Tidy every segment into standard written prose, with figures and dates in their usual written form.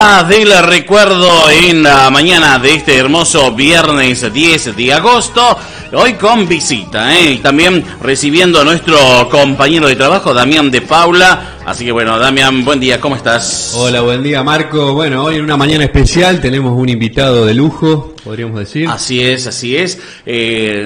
Rutas del Recuerdo en la mañana de este hermoso viernes 10 de agosto. Hoy con visita, y también recibiendo a nuestro compañero de trabajo, Damián de Paula. Así que bueno, Damián, buen día, ¿cómo estás? Hola, buen día, Marco. Bueno, hoy en una mañana especial tenemos un invitado de lujo, podríamos decir. Así es, así es.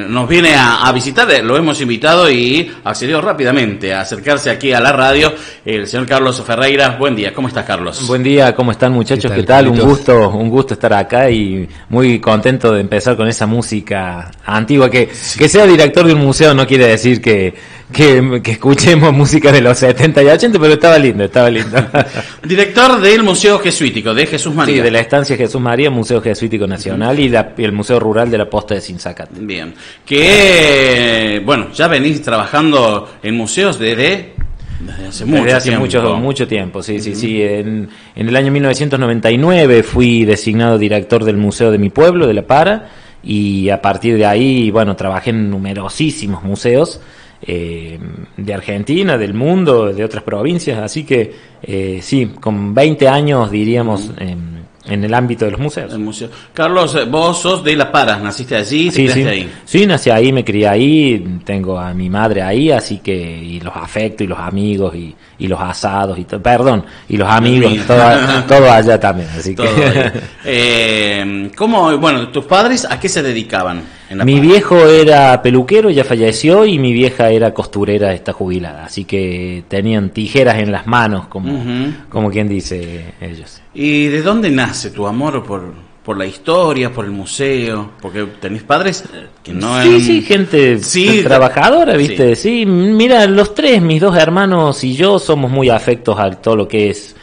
Nos viene a visitar, lo hemos invitado y accedió rápidamente a acercarse aquí a la radio, el señor Carlos Ferreira. Buen día, ¿cómo estás, Carlos? Buen día, ¿cómo están, muchachos? ¿Qué tal? Un gusto estar acá y muy contento de empezar con esa música antigua. Que sea director de un museo no quiere decir que escuchemos música de los 70 y 80, pero estaba lindo. Director del Museo Jesuítico de Jesús María. Sí, de la Estancia Jesús María, Museo Jesuítico Nacional, y el Museo Rural de la Posta de Sinzacate. Bien, que bueno, ya venís trabajando en museos desde hace mucho tiempo, sí. En el año 1999 fui designado director del Museo de mi pueblo, de La Para, y a partir de ahí, bueno, trabajé en numerosísimos museos de Argentina, del mundo, de otras provincias, así que sí, con 20 años diríamos en el ámbito de los museos. El museo. Carlos, vos sos de La Para, naciste allí, te criaste ahí. Sí, nací ahí, me crié ahí, tengo a mi madre ahí, así que, y los afectos, y los amigos, y los asados, y y los amigos, todo allá también, así que... ¿Cómo, bueno, tus padres a qué se dedicaban en La Para? Mi viejo era peluquero, ya falleció, y mi vieja era costurera, está jubilada, así que tenían tijeras en las manos, como quien dice ellos. ¿Y de dónde nace tu amor por la historia, por el museo? Porque tenés padres que no eran... Sí, gente trabajadora, ¿viste? Sí, mira, los tres, mis dos hermanos y yo, somos muy afectos a todo lo que es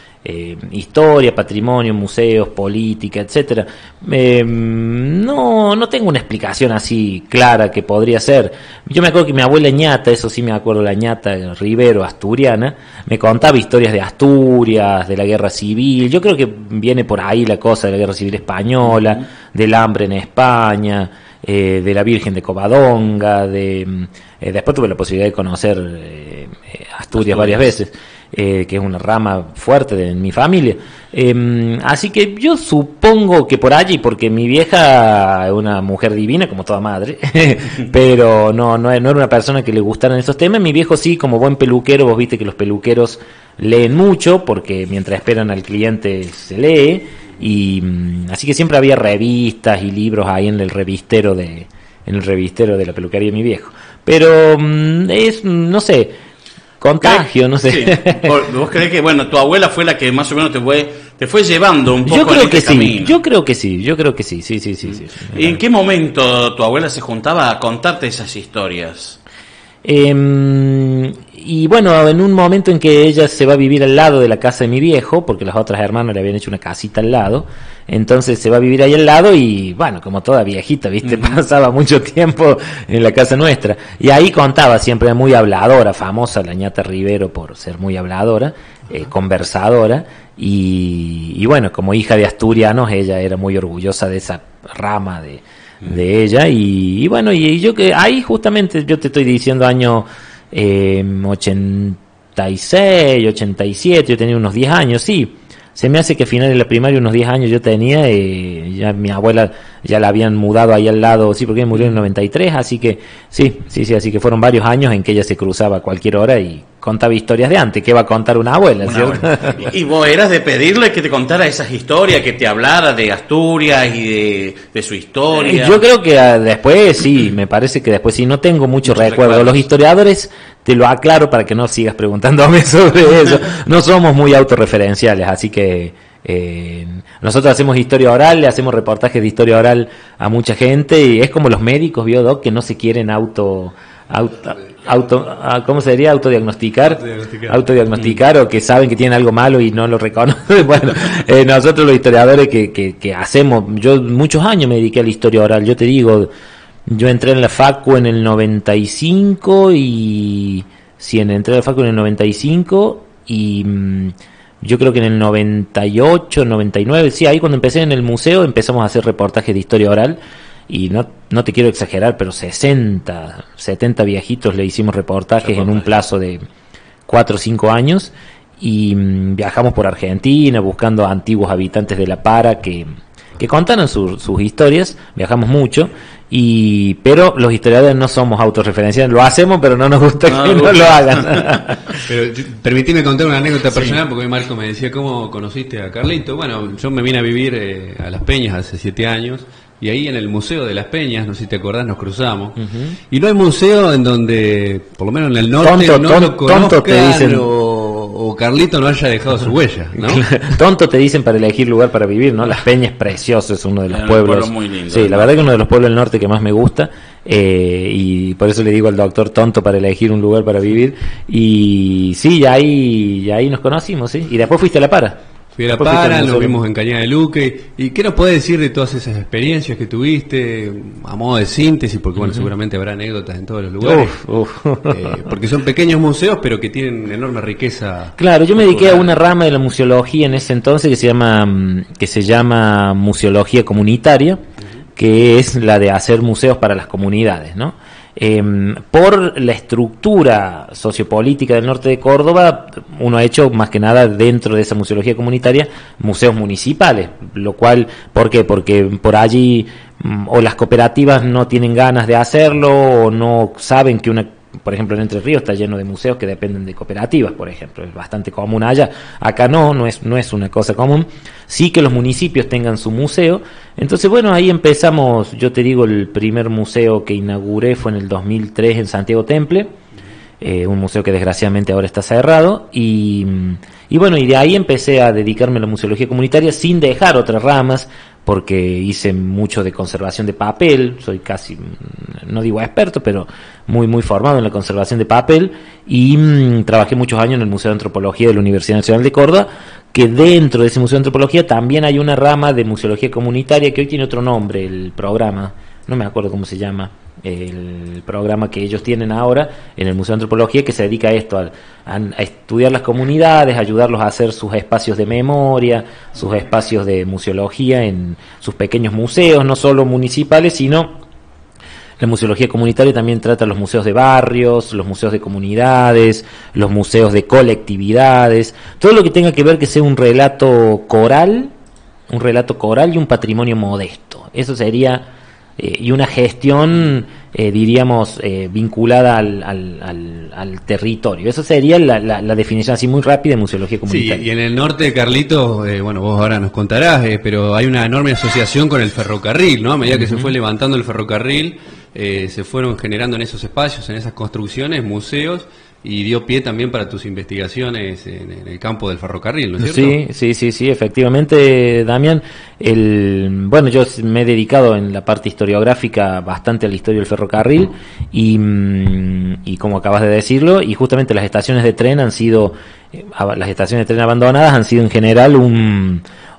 historia, patrimonio, museos, política, etcétera. No tengo una explicación así clara que podría ser. Yo me acuerdo que mi abuela ñata, eso sí me acuerdo, la ñata Rivero, asturiana, me contaba historias de Asturias, de la guerra civil. Yo creo que viene por ahí la cosa de la guerra civil española, del hambre en España, de la Virgen de Covadonga, después tuve la posibilidad de conocer Asturias varias veces. Que es una rama fuerte de mi familia, así que yo supongo que por allí, porque mi vieja es una mujer divina como toda madre, pero no era una persona que le gustaran esos temas. Mi viejo sí, como buen peluquero, vos viste que los peluqueros leen mucho, porque mientras esperan al cliente se lee, y así que siempre había revistas y libros ahí en el revistero de la peluquería de mi viejo, pero no sé, contagio, no sé. Sí. ¿Vos creés que, bueno, tu abuela fue la que más o menos te fue llevando un poco en este camino? Yo creo que sí, sí. ¿Y en qué momento tu abuela se juntaba a contarte esas historias? Y bueno, en un momento en que ella se va a vivir al lado de la casa de mi viejo, porque las otras hermanas le habían hecho una casita al lado, entonces se va a vivir ahí al lado y bueno, como toda viejita, viste, pasaba mucho tiempo en la casa nuestra, y ahí contaba, siempre muy habladora, famosa la ñata Rivero por ser muy habladora, conversadora, y bueno, como hija de asturianos, ella era muy orgullosa de esa rama de ella, y bueno, y yo que ahí justamente, yo te estoy diciendo año 86, 87, yo tenía unos 10 años, sí. Se me hace que a finales de la primaria, unos 10 años yo tenía, ya mi abuela ya la habían mudado ahí al lado, sí, porque murió en el 93, así que sí, así que fueron varios años en que ella se cruzaba a cualquier hora y contaba historias de antes, que va a contar una abuela, ¿cierto? Y vos eras de pedirle que te contara esas historias, que te hablara de Asturias y de su historia. Yo creo que después sí, me parece que después sí, no tengo mucho recuerdo. Los historiadores, te lo aclaro para que no sigas preguntándome sobre eso, no somos muy autorreferenciales, así que nosotros hacemos historia oral, le hacemos reportajes de historia oral a mucha gente, y es como los médicos, ¿vio, Doc? Que no se quieren ¿cómo sería? Autodiagnosticar, o que saben que tienen algo malo y no lo reconocen. Bueno, nosotros los historiadores que hacemos, yo muchos años me dediqué a la historia oral, yo te digo, yo entré en la Facu en el 95 y entré en la Facu en el 95 y yo creo que en el 98, 99, sí, ahí cuando empecé en el museo empezamos a hacer reportajes de historia oral. Y no te quiero exagerar, pero 60, 70 viejitos le hicimos reportajes en un plazo de 4 o 5 años. y viajamos por Argentina buscando antiguos habitantes de La Para que contaron sus historias. Viajamos mucho, pero los historiadores no somos autorreferenciales, lo hacemos, pero no nos gusta que no lo hagan. Pero permitime contar una anécdota personal, porque hoy Marco me decía, ¿cómo conociste a Carlito? Bueno, yo me vine a vivir a Las Peñas hace 7 años, y ahí en el Museo de Las Peñas, no sé si te acordás, nos cruzamos. Y no hay museo en donde, por lo menos en el norte, no lo conozcan, te dicen, o Carlito no haya dejado su huella, ¿no? Tonto te dicen para elegir lugar para vivir, ¿no? Las Peñas es precioso, es uno de los pueblos muy lindo, sí, ¿no? La verdad que uno de los pueblos del norte que más me gusta, y por eso le digo al doctor tonto para elegir un lugar para vivir. Y sí, ya ahí nos conocimos, ¿sí? Y después fuiste a La Para. Fui a La Para, nos vimos en Cañada de Luque. ¿Y qué nos podés decir de todas esas experiencias que tuviste, a modo de síntesis? Porque bueno, seguramente habrá anécdotas en todos los lugares. Porque son pequeños museos, pero que tienen enorme riqueza. Claro, yo me dediqué a una rama de la museología en ese entonces que se llama museología comunitaria, que es la de hacer museos para las comunidades, ¿no? Por la estructura sociopolítica del norte de Córdoba, uno ha hecho más que nada dentro de esa museología comunitaria museos municipales, lo cual, ¿por qué? Porque por allí o las cooperativas no tienen ganas de hacerlo, o no saben que por ejemplo, en Entre Ríos está lleno de museos que dependen de cooperativas, por ejemplo, es bastante común allá. Acá no es una cosa común. Sí que los municipios tengan su museo. Entonces, bueno, ahí empezamos. Yo te digo, el primer museo que inauguré fue en el 2003 en Santiago Temple, un museo que desgraciadamente ahora está cerrado, y bueno, y de ahí empecé a dedicarme a la museología comunitaria sin dejar otras ramas, porque hice mucho de conservación de papel, soy casi, no digo experto, pero muy formado en la conservación de papel, y trabajé muchos años en el Museo de Antropología de la Universidad Nacional de Córdoba, que dentro de ese Museo de Antropología también hay una rama de museología comunitaria que hoy tiene otro nombre, el programa, no me acuerdo cómo se llama, el programa que ellos tienen ahora en el Museo de Antropología, que se dedica a esto, a estudiar las comunidades, ayudarlos a hacer sus espacios de memoria, sus espacios de museología en sus pequeños museos, no solo municipales, sino la museología comunitaria también trata los museos de barrios, los museos de comunidades, los museos de colectividades, todo lo que tenga que ver que sea un relato coral y un patrimonio modesto. Eso sería y una gestión, diríamos, vinculada al territorio. Eso sería la definición así muy rápida de museología comunitaria. Sí, y en el norte, Carlitos, bueno, vos ahora nos contarás, pero hay una enorme asociación con el ferrocarril, ¿no? A medida que se fue levantando el ferrocarril, se fueron generando en esos espacios, en esas construcciones, museos, y dio pie también para tus investigaciones en el campo del ferrocarril, ¿no es cierto? Sí, efectivamente, Damián. Bueno, yo me he dedicado en la parte historiográfica bastante a la historia del ferrocarril, y como acabas de decirlo, y justamente las estaciones de tren abandonadas han sido en general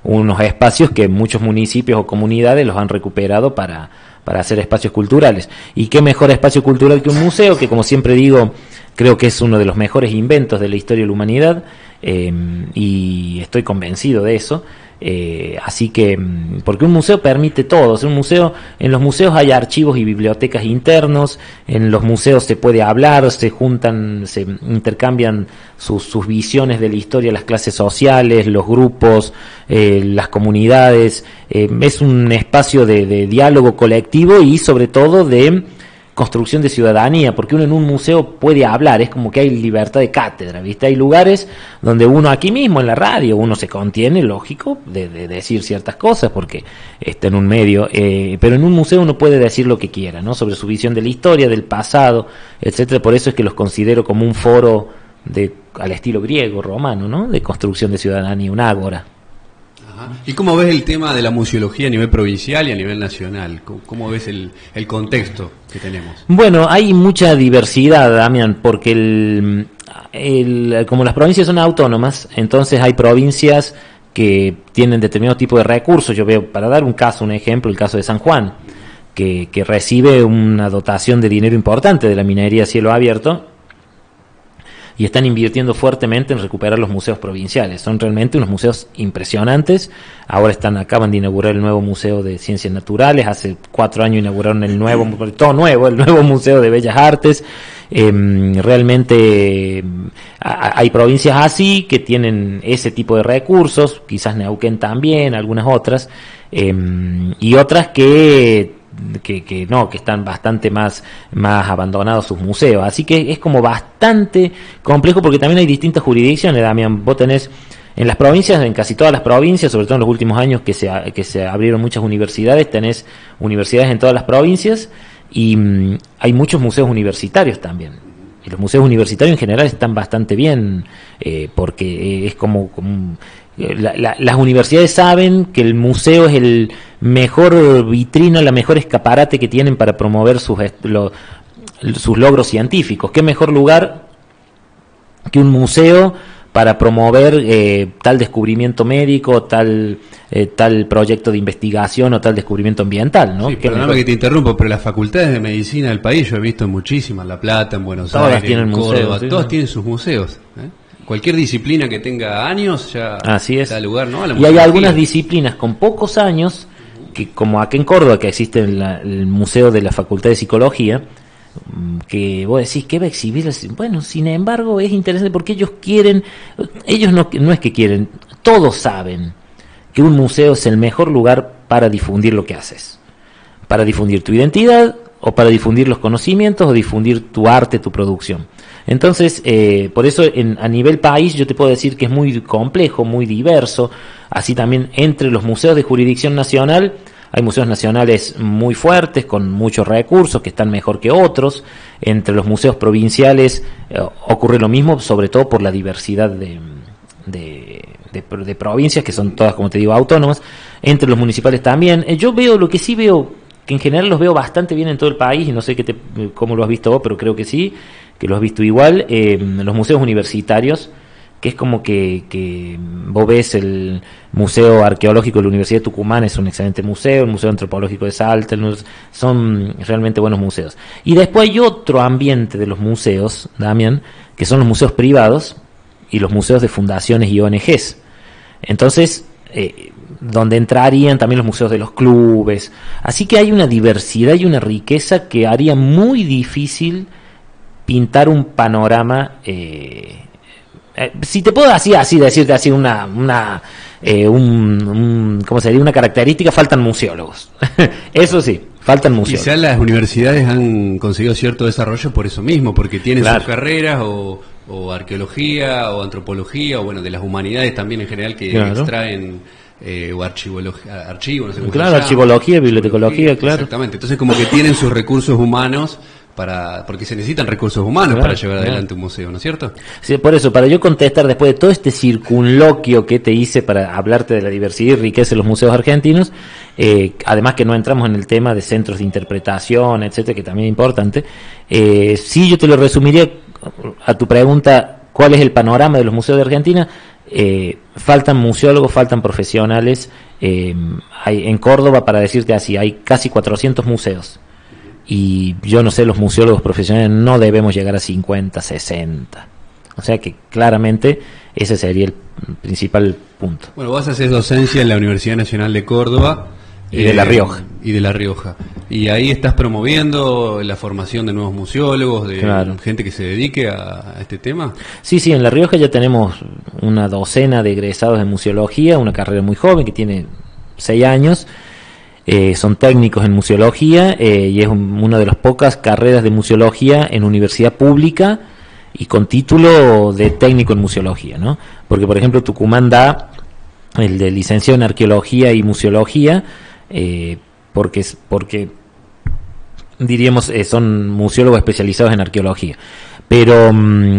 unos espacios que muchos municipios o comunidades los han recuperado para hacer espacios culturales. Y qué mejor espacio cultural que un museo, que como siempre digo, creo que es uno de los mejores inventos de la historia de la humanidad, y estoy convencido de eso. Así que, porque un museo permite todo. En los museos hay archivos y bibliotecas internos, en los museos se puede hablar, se juntan, se intercambian sus visiones de la historia, las clases sociales, los grupos, las comunidades. Es un espacio de diálogo colectivo y sobre todo de construcción de ciudadanía, porque uno en un museo puede hablar, es como que hay libertad de cátedra, ¿viste? Hay lugares donde uno aquí mismo en la radio, uno se contiene, lógico, de decir ciertas cosas porque está en un medio, pero en un museo uno puede decir lo que quiera, ¿no? Sobre su visión de la historia, del pasado, etcétera. Por eso es que los considero como un foro al estilo griego, romano, ¿no? De construcción de ciudadanía, un ágora. ¿Y cómo ves el tema de la museología a nivel provincial y a nivel nacional? ¿Cómo ves el contexto que tenemos? Bueno, hay mucha diversidad, Damián, porque como las provincias son autónomas, entonces hay provincias que tienen determinado tipo de recursos. Yo veo, para dar un ejemplo, el caso de San Juan, que recibe una dotación de dinero importante de la minería a cielo abierto, y están invirtiendo fuertemente en recuperar los museos provinciales. Son realmente unos museos impresionantes. Ahora acaban de inaugurar el nuevo Museo de Ciencias Naturales. Hace 4 años inauguraron el nuevo Museo de Bellas Artes. Realmente hay provincias así que tienen ese tipo de recursos, quizás Neuquén también, algunas otras, y otras que no, que están bastante más abandonados sus museos. Así que es como bastante complejo porque también hay distintas jurisdicciones, Damián. Vos tenés en las provincias, en casi todas las provincias, sobre todo en los últimos años que se abrieron muchas universidades, tenés universidades en todas las provincias y hay muchos museos universitarios también. Y los museos universitarios en general están bastante bien, porque es como las universidades saben que el museo es el mejor vitrina, la mejor escaparate que tienen para promover sus logros científicos. ¿Qué mejor lugar que un museo para promover tal descubrimiento médico, tal proyecto de investigación o tal descubrimiento ambiental, ¿no? Sí, perdóname que te interrumpo, pero las facultades de medicina del país yo he visto muchísimas, en La Plata, en Buenos Aires, en Córdoba, museos, todas tienen sus museos, Cualquier disciplina que tenga años ya da lugar, ¿no? Y hay algunas disciplinas con pocos años, que como aquí en Córdoba, que existe el Museo de la Facultad de Psicología, que vos decís que va a exhibir. Bueno, sin embargo es interesante porque ellos no es que quieren, todos saben que un museo es el mejor lugar para difundir lo que haces, para difundir tu identidad o para difundir los conocimientos o difundir tu arte, tu producción. Entonces, por eso a nivel país yo te puedo decir que es muy complejo, muy diverso. Así también entre los museos de jurisdicción nacional hay museos nacionales muy fuertes, con muchos recursos, que están mejor que otros. Entre los museos provinciales ocurre lo mismo, sobre todo por la diversidad de provincias, que son todas, como te digo, autónomas. Entre los municipales también. Yo veo, lo que sí veo, que en general los veo bastante bien en todo el país, y no sé cómo lo has visto vos, pero creo que sí, que lo has visto igual, los museos universitarios, que es como que vos ves el Museo Arqueológico de la Universidad de Tucumán, es un excelente museo, el Museo Antropológico de Salta, son realmente buenos museos. Y después hay otro ambiente de los museos, Damián, que son los museos privados y los museos de fundaciones y ONGs. Entonces, donde entrarían también los museos de los clubes. Así que hay una diversidad y una riqueza que haría muy difícil pintar un panorama. Si te puedo así decirte así ¿cómo sería? Una característica, faltan museólogos. Eso sí, faltan museólogos. Quizás las universidades han conseguido cierto desarrollo por eso mismo, porque tienen sus carreras o arqueología o antropología o bueno, de las humanidades también en general que extraen o archivo, no sé cómo se llama. Archivología, bibliotecología, claro. Exactamente, entonces como que tienen sus recursos humanos porque se necesitan recursos humanos para llevar adelante un museo, ¿no es cierto? Sí, por eso, para yo contestar después de todo este circunloquio que te hice para hablarte de la diversidad y riqueza de los museos argentinos, además que no entramos en el tema de centros de interpretación, etcétera, que también es importante, sí, yo te lo resumiría a tu pregunta, ¿cuál es el panorama de los museos de Argentina? Faltan museólogos, faltan profesionales. En Córdoba, para decirte así, hay casi 400 museos. Y yo no sé, los museólogos profesionales no debemos llegar a 50, 60. O sea que claramente ese sería el principal punto. Bueno, vos haces docencia en la Universidad Nacional de Córdoba. Y de La Rioja. Y de La Rioja. Y ahí estás promoviendo la formación de nuevos museólogos, de gente que se dedique a este tema. Sí, en La Rioja ya tenemos una docena de egresados en museología, una carrera muy joven que tiene 6 años. Son técnicos en museología y es una de las pocas carreras de museología en universidad pública y con título de técnico en museología, ¿no? Porque, por ejemplo, Tucumán da el de licenciado en arqueología y museología, porque diríamos son museólogos especializados en arqueología. Pero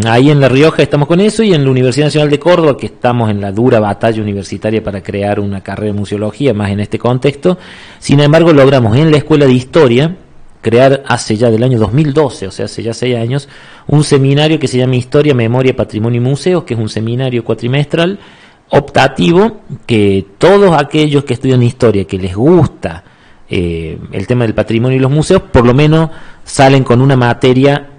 ahí en La Rioja estamos con eso, y en la Universidad Nacional de Córdoba, que estamos en la dura batalla universitaria para crear una carrera de museología, más en este contexto. Sin embargo, logramos en la Escuela de Historia crear hace ya del año 2012, o sea, hace ya 6 años, un seminario que se llama Historia, Memoria, Patrimonio y Museos, que es un seminario cuatrimestral optativo, que todos aquellos que estudian historia, que les gusta el tema del patrimonio y los museos, por lo menos salen con una materia,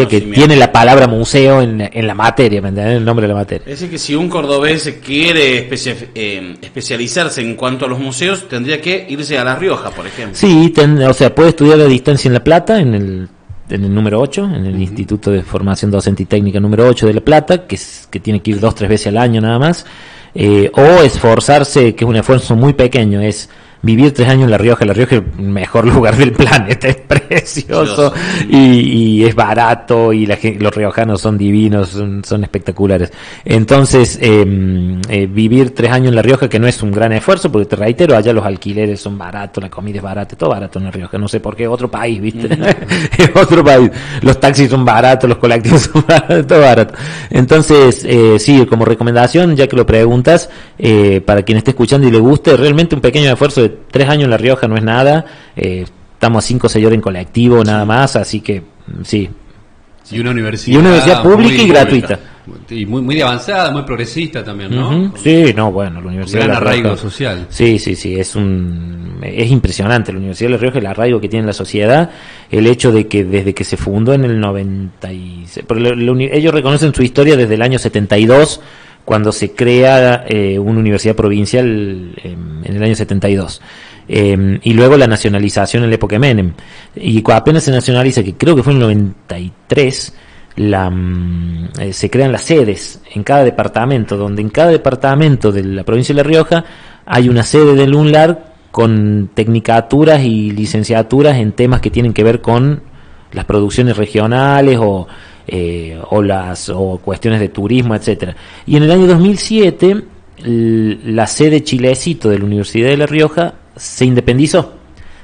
que tiene la palabra museo en la materia, ¿me entiendes? El nombre de la materia. Es decir, que si un cordobés quiere especializarse en cuanto a los museos, tendría que irse a La Rioja, por ejemplo. Sí, puede estudiar a distancia en La Plata, en el en el número 8, en el Instituto de Formación Docente y Técnica número 8 de La Plata, que tiene que ir 2-3 veces al año nada más, o esforzarse, que es un esfuerzo muy pequeño, es vivir 3 años en La Rioja. La Rioja es el mejor lugar del planeta, es precioso y es barato, y los riojanos son divinos, son espectaculares. Entonces, vivir 3 años en La Rioja, que no es un gran esfuerzo, porque te reitero, allá los alquileres son baratos, la comida es barata, todo barato en La Rioja, no sé por qué, otro país, ¿viste? Es otro país. Los taxis son baratos, los colectivos son baratos, todo barato. Entonces, sí, como recomendación, ya que lo preguntas, para quien esté escuchando y le guste, realmente un pequeño esfuerzo de 3 años en La Rioja no es nada. Estamos a 5 o 6 horas en colectivo nada más, así que sí. Y una universidad, pública y gratuita. Y muy avanzada, muy progresista también, ¿no? Sí, no, bueno, la Universidad un gran de La Rioja, arraigo social. Sí, es impresionante la Universidad de La Rioja, el arraigo que tiene en la sociedad, el hecho de que desde que se fundó en el 96, ellos reconocen su historia desde el año 72, cuando se crea una universidad provincial en el año 72. Y luego la nacionalización en la época de Menem. Y apenas se nacionaliza, que creo que fue en el 93, se crean las sedes en cada departamento, donde en cada departamento de la provincia de La Rioja hay una sede del UNLAR con tecnicaturas y licenciaturas en temas que tienen que ver con las producciones regionales o cuestiones de turismo, etcétera. Y en el año 2007 la sede Chilecito de la Universidad de La Rioja se independizó,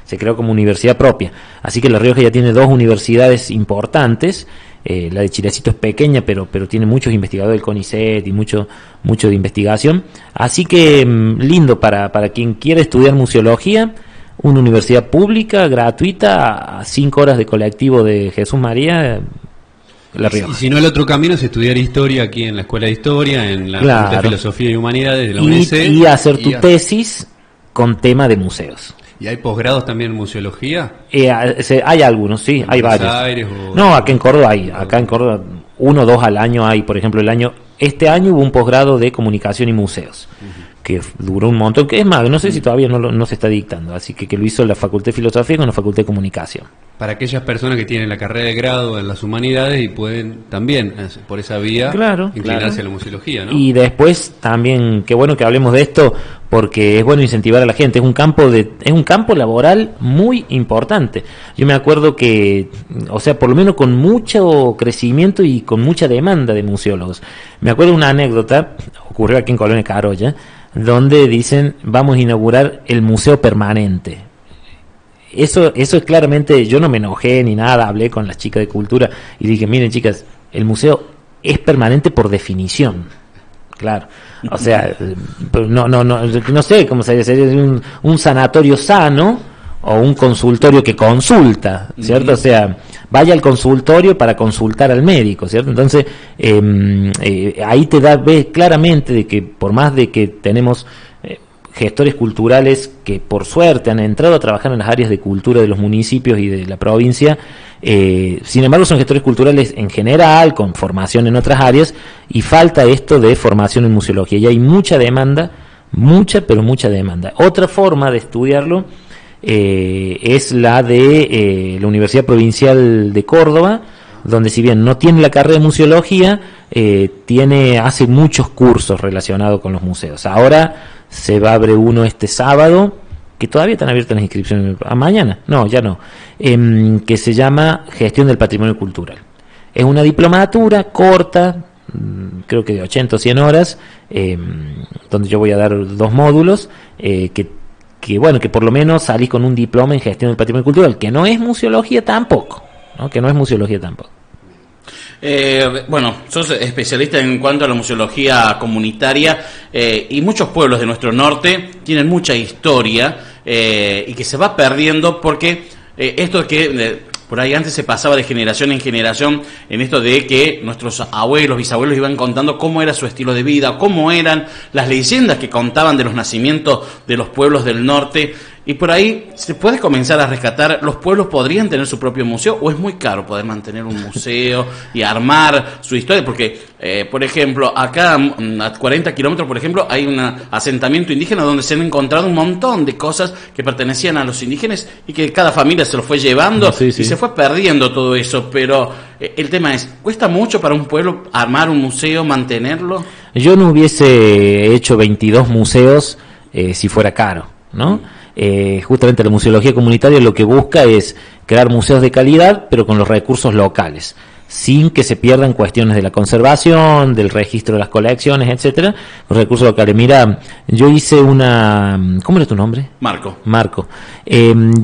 se creó como universidad propia, así que La Rioja ya tiene 2 universidades importantes. La de Chilecito es pequeña, pero tiene muchos investigadores del CONICET y mucho de investigación, así que lindo para quien quiera estudiar museología, una universidad pública, gratuita, a 5 horas de colectivo de Jesús María, La Rioja. Y si no, el otro camino es estudiar historia aquí en la Escuela de Historia, en la Facultad de Filosofía y Humanidades de la UNEC. Y hacer tu tesis con tema de museos. ¿Y hay posgrados también en museología? Hay algunos, sí, hay varios. Aires, No, acá en Córdoba hay, acá en Córdoba 1 o 2 al año hay, por ejemplo, este año hubo un posgrado de comunicación y museos, que duró un montón, que es más, no sé si todavía no se está dictando, así que lo hizo la Facultad de Filosofía con la Facultad de Comunicación. Para aquellas personas que tienen la carrera de grado en las humanidades y pueden también, por esa vía, inclinarse a la museología, ¿no? Y después también, qué bueno que hablemos de esto, porque es bueno incentivar a la gente, es un campo laboral muy importante. Yo me acuerdo que, o sea, por lo menos con mucho crecimiento y con mucha demanda de museólogos. Me acuerdo una anécdota, ocurrió aquí en Colonia Carolla, donde dicen, vamos a inaugurar el museo permanente. Eso es claramente, yo no me enojé ni nada, hablé con las chicas de cultura y dije, miren chicas, el museo es permanente por definición. Claro, o sea, no sé cómo sería un sanatorio sano o un consultorio que consulta, ¿cierto? O sea, vaya al consultorio para consultar al médico, ¿cierto? Entonces, ahí ves claramente de que por más de que tenemos gestores culturales que por suerte han entrado a trabajar en las áreas de cultura de los municipios y de la provincia, sin embargo son gestores culturales en general, con formación en otras áreas, y falta esto de formación en museología, y hay mucha demanda, mucha demanda. Otra forma de estudiarlo es la de la Universidad Provincial de Córdoba, donde si bien no tiene la carrera de museología, hace muchos cursos relacionados con los museos. Ahora se va a abrir uno este sábado, que todavía están abiertas las inscripciones, mañana, no, ya no, que se llama Gestión del Patrimonio Cultural. Es una diplomatura corta, creo que de 80 o 100 horas, donde yo voy a dar 2 módulos, que por lo menos salís con un diploma en Gestión del Patrimonio Cultural, que no es museología tampoco, ¿no? Bueno, sos especialista en cuanto a la museología comunitaria, y muchos pueblos de nuestro norte tienen mucha historia, y que se va perdiendo porque esto que por ahí antes se pasaba de generación en generación, en esto de que nuestros abuelos, bisabuelos iban contando cómo era su estilo de vida, cómo eran las leyendas que contaban de los nacimientos de los pueblos del norte. y por ahí se puede comenzar a rescatar. ¿Los pueblos podrían tener su propio museo o es muy caro poder mantener un museo y armar su historia? Porque, por ejemplo, acá a 40 kilómetros, por ejemplo, hay un asentamiento indígena donde se han encontrado un montón de cosas que pertenecían a los indígenas y que cada familia se lo fue llevando y se fue perdiendo todo eso. Pero el tema es, ¿cuesta mucho para un pueblo armar un museo, mantenerlo? Yo no hubiese hecho 22 museos si fuera caro, ¿no? Justamente la museología comunitaria lo que busca es crear museos de calidad, pero con los recursos locales, sin que se pierdan cuestiones de la conservación, del registro de las colecciones, etcétera, los recursos locales. Mira, yo hice una... ¿Cómo era tu nombre? Marco.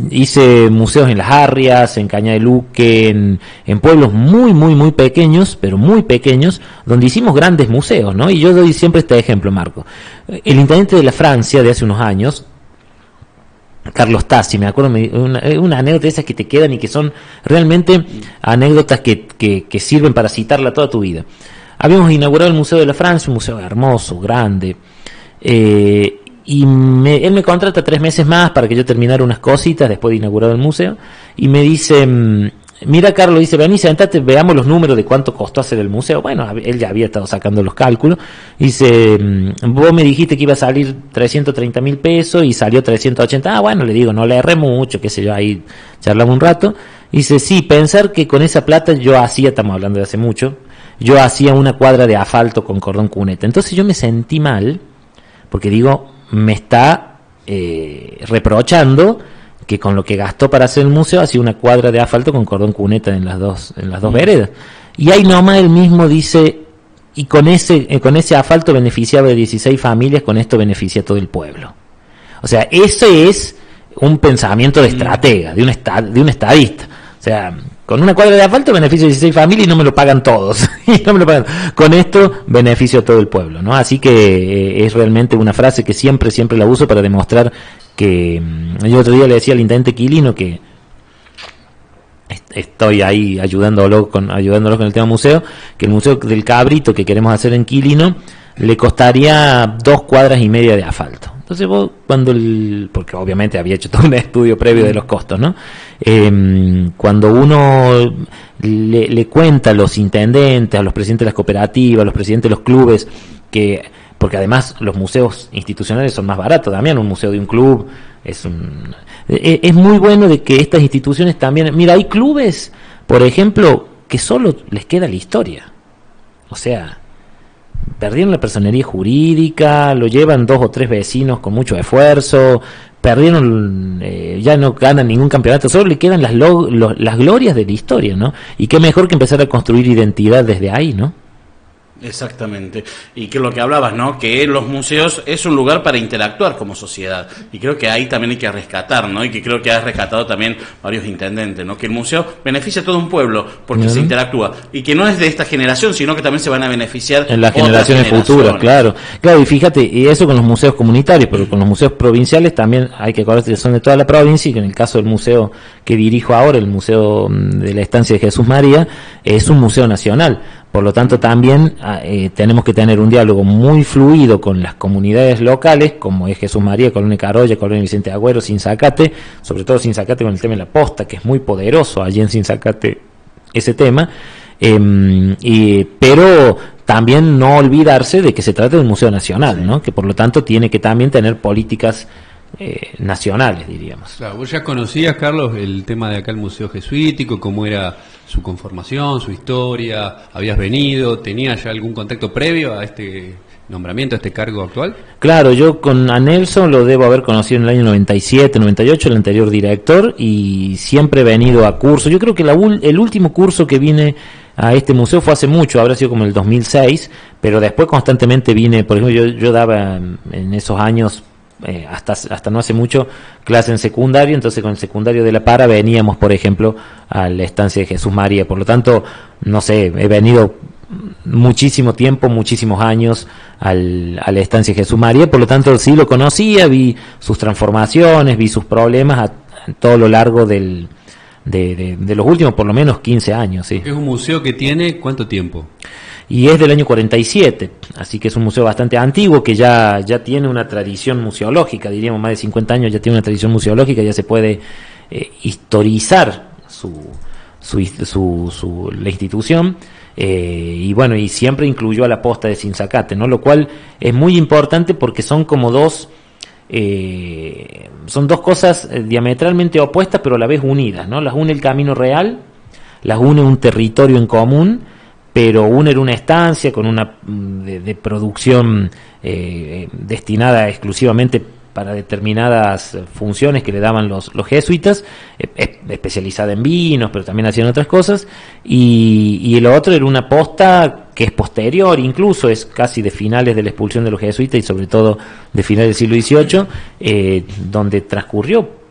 Hice museos en Las Arrias, en Caña de Luque, en pueblos muy pequeños, pero muy pequeños, donde hicimos grandes museos, ¿no? Y yo doy siempre este ejemplo, Marco. El intendente de la Francia de hace unos años, Carlos Tassi, me acuerdo, una anécdota de esas que te quedan y que son realmente anécdotas que sirven para citarla toda tu vida. Habíamos inaugurado el Museo de la Francia, un museo hermoso, grande, y él me contrata 3 meses más para que yo terminara unas cositas después de inaugurado el museo, y me dice... Mira, Carlos, dice, vení, sentate, veamos los números de cuánto costó hacer el museo. Bueno, él ya había estado sacando los cálculos. Dice, vos me dijiste que iba a salir 330.000 pesos y salió 380. Ah, bueno, le digo, no le erré mucho, qué sé yo, ahí charlamos un rato. Dice, sí, pensar que con esa plata yo hacía, estamos hablando de hace mucho, yo hacía una cuadra de asfalto con cordón cuneta. Entonces yo me sentí mal, porque digo, me está reprochando que con lo que gastó para hacer el museo hacía una cuadra de asfalto con cordón cuneta en las dos veredas. Y ahí nomás él mismo dice, y con ese asfalto beneficiaba de 16 familias, con esto beneficia a todo el pueblo. O sea, ese es un pensamiento de estratega, de un estadista. O sea, con una cuadra de asfalto beneficio a 16 familias y no me lo pagan todos. Con esto beneficio a todo el pueblo, ¿no? Así que es realmente una frase que siempre la uso para demostrar que... Yo otro día le decía al intendente Quilino que estoy ahí ayudándolos con el tema museo, que el Museo del Cabrito que queremos hacer en Quilino le costaría 2 cuadras y media de asfalto. Entonces vos, porque obviamente había hecho todo un estudio previo de los costos, ¿no? Cuando uno le cuenta a los intendentes, a los presidentes de las cooperativas, a los presidentes de los clubes, porque además los museos institucionales son más baratos, también un museo de un club es muy bueno de que estas instituciones también... Mira, hay clubes, por ejemplo, que solo les queda la historia. O sea... Perdieron la personería jurídica, lo llevan 2 o 3 vecinos con mucho esfuerzo, perdieron, ya no ganan ningún campeonato, solo le quedan las glorias de la historia, ¿no? Y qué mejor que empezar a construir identidad desde ahí, ¿no? Exactamente, y que lo que hablabas, ¿no? Que los museos es un lugar para interactuar como sociedad, y creo que ahí también hay que rescatar, ¿no? Y que creo que has rescatado también varios intendentes, ¿no? Que el museo beneficia a todo un pueblo porque se interactúa, y que no es de esta generación, sino que también se van a beneficiar en las generaciones futuras, claro, y fíjate, y eso con los museos comunitarios, pero con los museos provinciales también hay que acordarse que son de toda la provincia, y que en el caso del museo que dirijo ahora, el Museo de la Estancia de Jesús María, es un museo nacional. Por lo tanto, también tenemos que tener un diálogo muy fluido con las comunidades locales, como es Jesús María, Colonia Carolla, Colonia Vicente Agüero, Sinzacate, sobre todo Sinzacate con el tema de la posta, que es muy poderoso allí en Sinzacate ese tema, pero también no olvidarse de que se trata de un museo nacional, ¿no? Que por lo tanto tiene que también tener políticas nacionales, diríamos. Claro, vos ya conocías, Carlos, el tema de acá el Museo Jesuítico, cómo era su conformación, su historia, habías venido, ¿tenías ya algún contacto previo a este nombramiento, a este cargo actual? Claro, yo a Nelson lo debo haber conocido en el año 97, 98, el anterior director, y siempre he venido a cursos. Yo creo que el último curso que vine a este museo fue hace mucho, habrá sido como el 2006, pero después constantemente vine, por ejemplo, yo daba en esos años... hasta no hace mucho clase en secundario, entonces con el secundario de La Para veníamos, por ejemplo, a la estancia de Jesús María. Por lo tanto, no sé, he venido muchísimo tiempo, muchísimos años a la estancia de Jesús María, por lo tanto sí lo conocía, vi sus transformaciones, vi sus problemas a todo lo largo de los últimos por lo menos 15 años. ¿Sí? ¿Es un museo que tiene cuánto tiempo? y es del año 47, así que es un museo bastante antiguo que ya tiene una tradición museológica, diríamos más de 50 años ya tiene una tradición museológica, ya se puede historizar la institución. Y bueno, y siempre incluyó a la posta de Sinzacate, ¿no? Lo cual es muy importante porque son como dos cosas diametralmente opuestas pero a la vez unidas, ¿no? Las une el Camino Real, las une un territorio en común, pero una era una estancia con una de producción destinada exclusivamente para determinadas funciones que le daban los jesuitas, especializada en vinos, pero también hacían otras cosas, y el otro era una posta que es posterior, incluso es casi de finales de la expulsión de los jesuitas y sobre todo de finales del siglo XVIII, donde transcurrió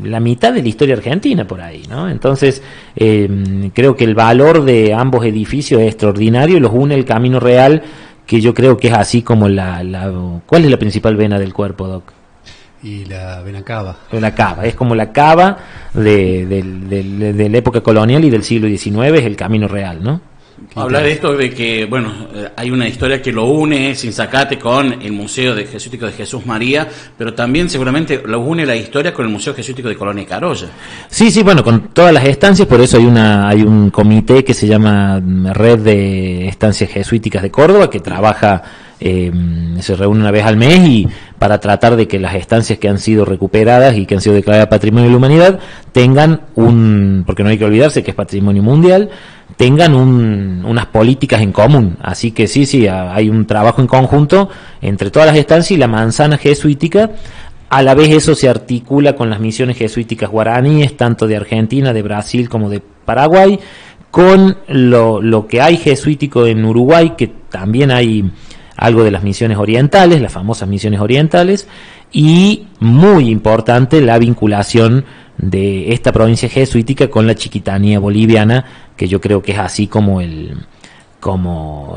la mitad de la historia argentina por ahí, ¿no? Entonces creo que el valor de ambos edificios es extraordinario y los une el Camino Real, que yo creo que es así como ¿cuál es la principal vena del cuerpo, Doc? Y la vena cava. La cava, es como la cava de la época colonial y del siglo XIX, es el Camino Real, ¿no? Hablar de esto de que, bueno, hay una historia que lo une Sinzacate con el Museo Jesuítico de Jesús María, pero también seguramente lo une la historia con el Museo Jesuítico de Colonia y Carolla. Sí, bueno, con todas las estancias, por eso hay un comité que se llama Red de Estancias Jesuíticas de Córdoba, que trabaja, se reúne una vez al mes y para tratar de que las estancias que han sido recuperadas y que han sido declaradas Patrimonio de la Humanidad tengan porque no hay que olvidarse que es Patrimonio Mundial, tengan unas políticas en común. Así que sí, hay un trabajo en conjunto entre todas las estancias y la manzana jesuítica. A la vez eso se articula con las misiones jesuíticas guaraníes, tanto de Argentina, de Brasil como de Paraguay, con lo que hay jesuítico en Uruguay, que también hay algo de las misiones orientales, las famosas misiones orientales, y muy importante la vinculación de esta provincia jesuítica con la chiquitanía boliviana, que yo creo que es así como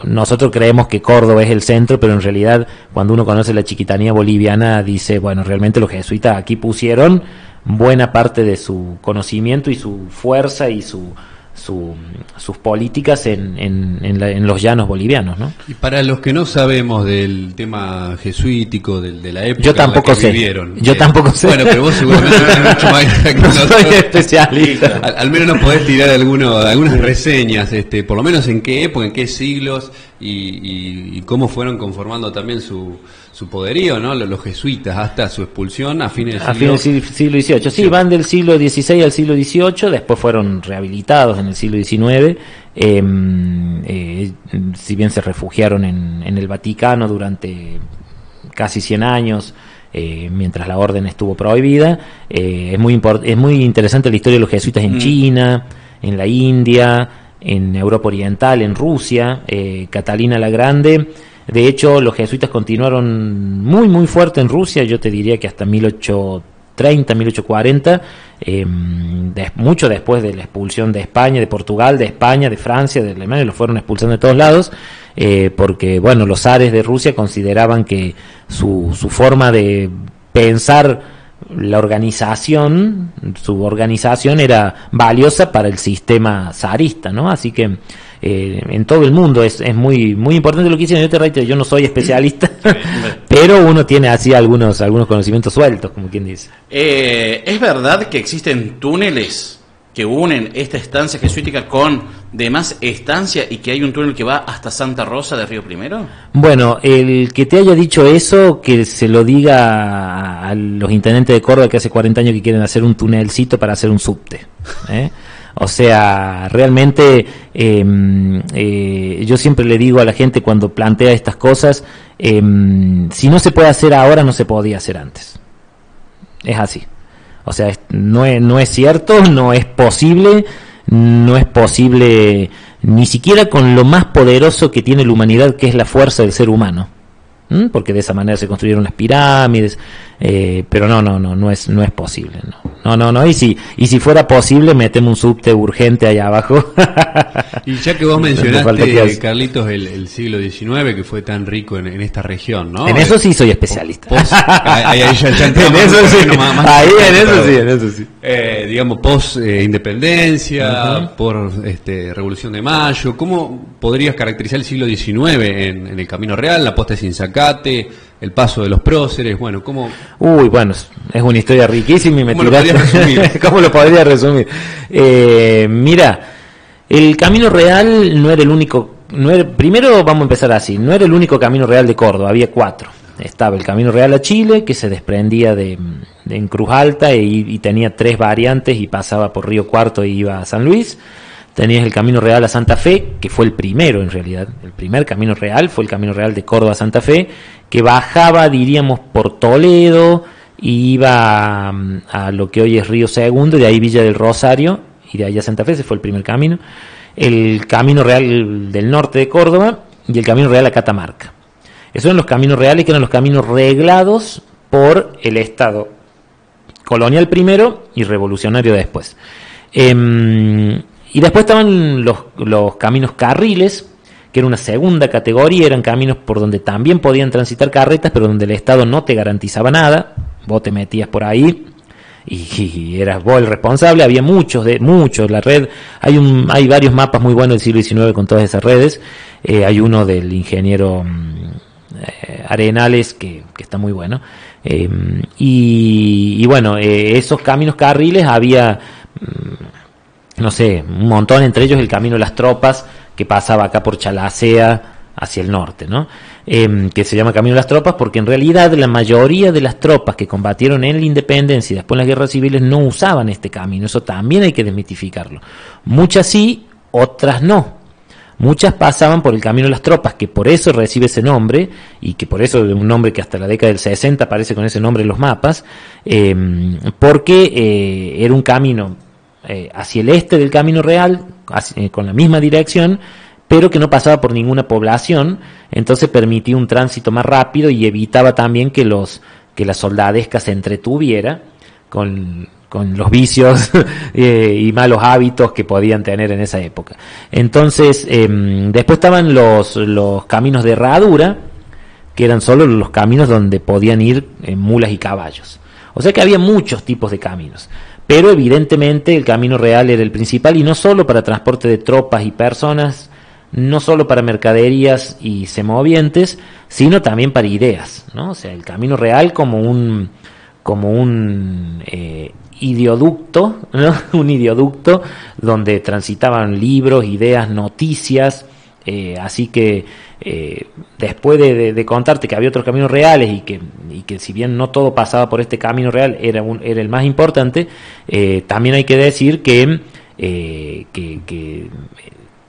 nosotros creemos que Córdoba es el centro, pero en realidad cuando uno conoce la chiquitanía boliviana dice, bueno, realmente los jesuitas aquí pusieron buena parte de su conocimiento y su fuerza y sus políticas en los llanos bolivianos, ¿no? Y para los que no sabemos del tema jesuítico, de la época yo tampoco en la que vivieron, yo tampoco sé. Bueno, pero vos seguramente tenés mucho más que nosotros. Soy especialista. Al menos nos podés tirar algunas reseñas, por lo menos en qué época, en qué siglos y cómo fueron conformando también su poderío, ¿no? Los jesuitas hasta su expulsión a fines del siglo XVIII. Sí, van del siglo XVI al siglo XVIII, después fueron rehabilitados en el siglo XIX, si bien se refugiaron en el Vaticano durante casi 100 años, mientras la orden estuvo prohibida. Es muy interesante la historia de los jesuitas en China, en la India, en Europa Oriental, en Rusia. Catalina la Grande, de hecho los jesuitas continuaron muy muy fuerte en Rusia, yo te diría que hasta 1830, 1840, mucho después de la expulsión de España, de Portugal, de España, de Francia, de Alemania, los fueron expulsando de todos lados, porque bueno, los zares de Rusia consideraban que su forma de pensar su organización era valiosa para el sistema zarista, ¿no? Así que en todo el mundo es muy muy importante lo que dicen. Yo te reitero, yo no soy especialista, pero uno tiene así algunos conocimientos sueltos, como quien dice. ¿Es verdad que existen túneles que unen esta estancia jesuítica con demás estancia y que hay un túnel que va hasta Santa Rosa de Río Primero? Bueno, el que te haya dicho eso, que se lo diga a los intendentes de Córdoba que hace 40 años que quieren hacer un tunelcito para hacer un subte, O sea, realmente yo siempre le digo a la gente cuando plantea estas cosas, si no se puede hacer ahora, no se podía hacer antes. Es así. O sea, no es cierto, no es posible ni siquiera con lo más poderoso que tiene la humanidad, que es la fuerza del ser humano. Porque de esa manera se construyeron las pirámides. pero no es posible, no, y si fuera posible metemos un subte urgente allá abajo. Y ya que vos mencionaste, Carlitos, el siglo XIX, que fue tan rico en esta región, ¿no? En eso sí soy especialista. Ahí ya en eso sí, en eso sí. Digamos, post-independencia, por Revolución de Mayo, ¿cómo podrías caracterizar el siglo XIX en el Camino Real, la posta de Sinzacate, el paso de los próceres? Bueno, ¿cómo? Uy, bueno, es una historia riquísima y me tiraste. ¿Cómo lo podría resumir? Mira, el Camino Real no era el único. Primero vamos a empezar así. No era el único Camino Real de Córdoba, había 4. Estaba el Camino Real a Chile, que se desprendía en Cruz Alta y tenía 3 variantes y pasaba por Río Cuarto y iba a San Luis. Tenías el Camino Real a Santa Fe, que fue el primero en realidad. El primer Camino Real fue el Camino Real de Córdoba a Santa Fe, que bajaba, diríamos, por Toledo y iba a lo que hoy es Río Segundo, de ahí Villa del Rosario, y de allá a Santa Fe. Ese fue el primer camino. El Camino Real del norte de Córdoba y el Camino Real a Catamarca. Esos eran los caminos reales, que eran los caminos reglados por el Estado colonial primero y revolucionario después. Y después estaban los caminos carriles, que era una segunda categoría, eran caminos por donde también podían transitar carretas, pero donde el Estado no te garantizaba nada. Vos te metías por ahí y eras vos el responsable. Había muchos, la red, hay varios mapas muy buenos del siglo XIX con todas esas redes. Hay uno del ingeniero Arenales que está muy bueno. Y bueno, esos caminos carriles había, no sé, un montón, entre ellos el Camino de las Tropas, que pasaba acá por Chalacea hacia el norte, ¿no? Que se llama Camino de las Tropas porque en realidad la mayoría de las tropas que combatieron en la independencia y después en las guerras civiles no usaban este camino. Eso también hay que desmitificarlo. Muchas sí, otras no. Muchas pasaban por el Camino de las Tropas, que por eso recibe ese nombre, y que por eso es un nombre que hasta la década del 60 aparece con ese nombre en los mapas, porque era un camino hacia el este del Camino Real, con la misma dirección, pero que no pasaba por ninguna población. Entonces permitía un tránsito más rápido y evitaba también que la soldadesca se entretuviera con los vicios y malos hábitos que podían tener en esa época. Entonces, después estaban los caminos de herradura, que eran solo los caminos donde podían ir mulas y caballos. O sea que había muchos tipos de caminos, pero evidentemente el Camino Real era el principal, y no solo para transporte de tropas y personas, no solo para mercaderías y semovientes, sino también para ideas, ¿no? O sea, el Camino Real como un ideoducto, ¿no? Un ideoducto donde transitaban libros, ideas, noticias. Así que después de contarte que había otros caminos reales y que si bien no todo pasaba por este Camino Real, era el más importante, también hay que decir que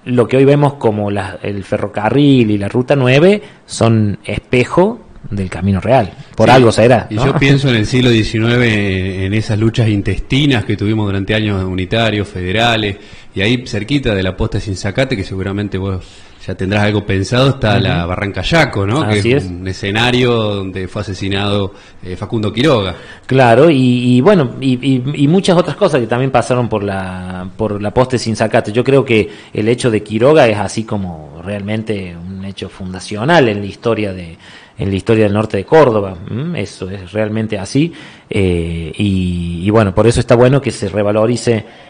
lo que hoy vemos como el ferrocarril y la Ruta 9 son espejo del Camino Real, por algo será, ¿no? Y yo pienso en el siglo XIX, en esas luchas intestinas que tuvimos durante años unitarios, federales, y ahí cerquita de la posta de Sinzacate, que seguramente vos ya tendrás algo pensado, está la Barranca Yaco, ¿no? Así que es un escenario donde fue asesinado Facundo Quiroga. Claro, y bueno, y muchas otras cosas que también pasaron por la posta de Sinzacate. Yo creo que el hecho de Quiroga es así como realmente un hecho fundacional en la historia del norte de Córdoba. Eso es realmente así, y bueno, por eso está bueno que se revalorice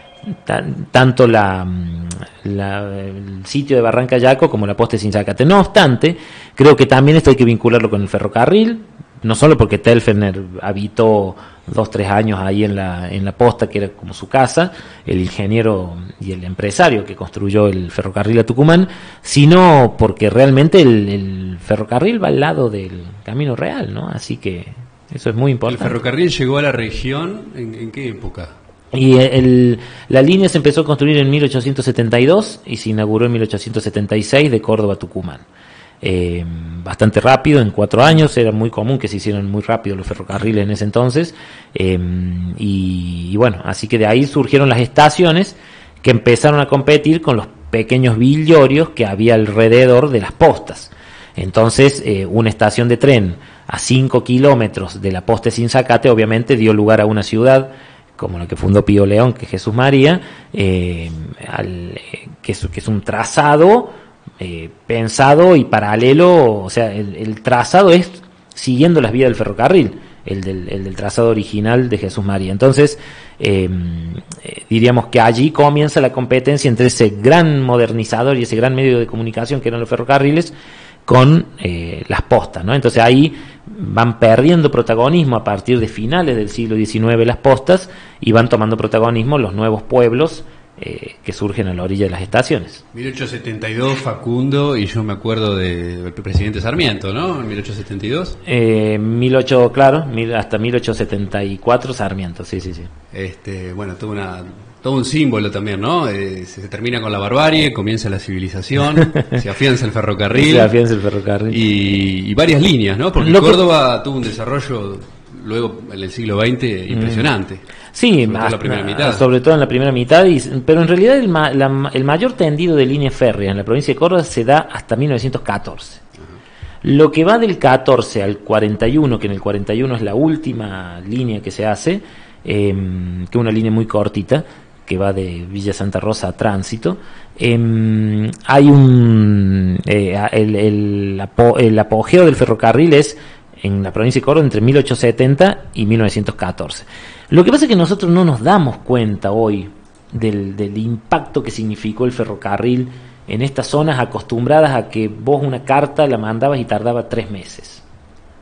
tanto el sitio de Barranca Yaco como la posta de Sinzacate. No obstante, creo que también esto hay que vincularlo con el ferrocarril, no solo porque Telferner habitó 2-3 años ahí en la posta, que era como su casa, el ingeniero y el empresario que construyó el ferrocarril a Tucumán, sino porque realmente el ferrocarril va al lado del Camino Real, ¿no? Así que eso es muy importante. ¿El ferrocarril llegó a la región en qué época? Y la línea se empezó a construir en 1872 y se inauguró en 1876 de Córdoba a Tucumán. Bastante rápido, en 4 años. Era muy común que se hicieran muy rápido los ferrocarriles en ese entonces, y bueno, así que de ahí surgieron las estaciones que empezaron a competir con los pequeños villorios que había alrededor de las postas. Entonces una estación de tren a 5 kilómetros de la posta de Sinzacate, obviamente dio lugar a una ciudad como la que fundó Pío León, que es Jesús María, que es un trazado pensado y paralelo, o sea, el trazado es siguiendo las vías del ferrocarril, el del trazado original de Jesús María. Entonces, diríamos que allí comienza la competencia entre ese gran modernizador y ese gran medio de comunicación que eran los ferrocarriles con las postas, ¿no? Entonces ahí van perdiendo protagonismo a partir de finales del siglo XIX las postas, y van tomando protagonismo los nuevos pueblos que surgen a la orilla de las estaciones. 1872 Facundo, y yo me acuerdo del presidente Sarmiento, ¿no? En 1872. Claro, hasta 1874 Sarmiento, sí. Bueno, todo un símbolo también, ¿no? Se termina con la barbarie, comienza la civilización, se afianza el ferrocarril. Y varias líneas, ¿no? Porque Córdoba tuvo un desarrollo luego en el siglo XX impresionante. Sí, sobre todo en la primera mitad, pero en realidad el mayor tendido de líneas férreas en la provincia de Córdoba se da hasta 1914. Lo que va del 14 al 41, que en el 41 es la última línea que se hace, que es una línea muy cortita, que va de Villa Santa Rosa a Tránsito, hay el apogeo del ferrocarril es en la provincia de Córdoba entre 1870 y 1914. Lo que pasa es que nosotros no nos damos cuenta hoy del impacto que significó el ferrocarril en estas zonas acostumbradas a que vos una carta la mandabas y tardaba 3 meses.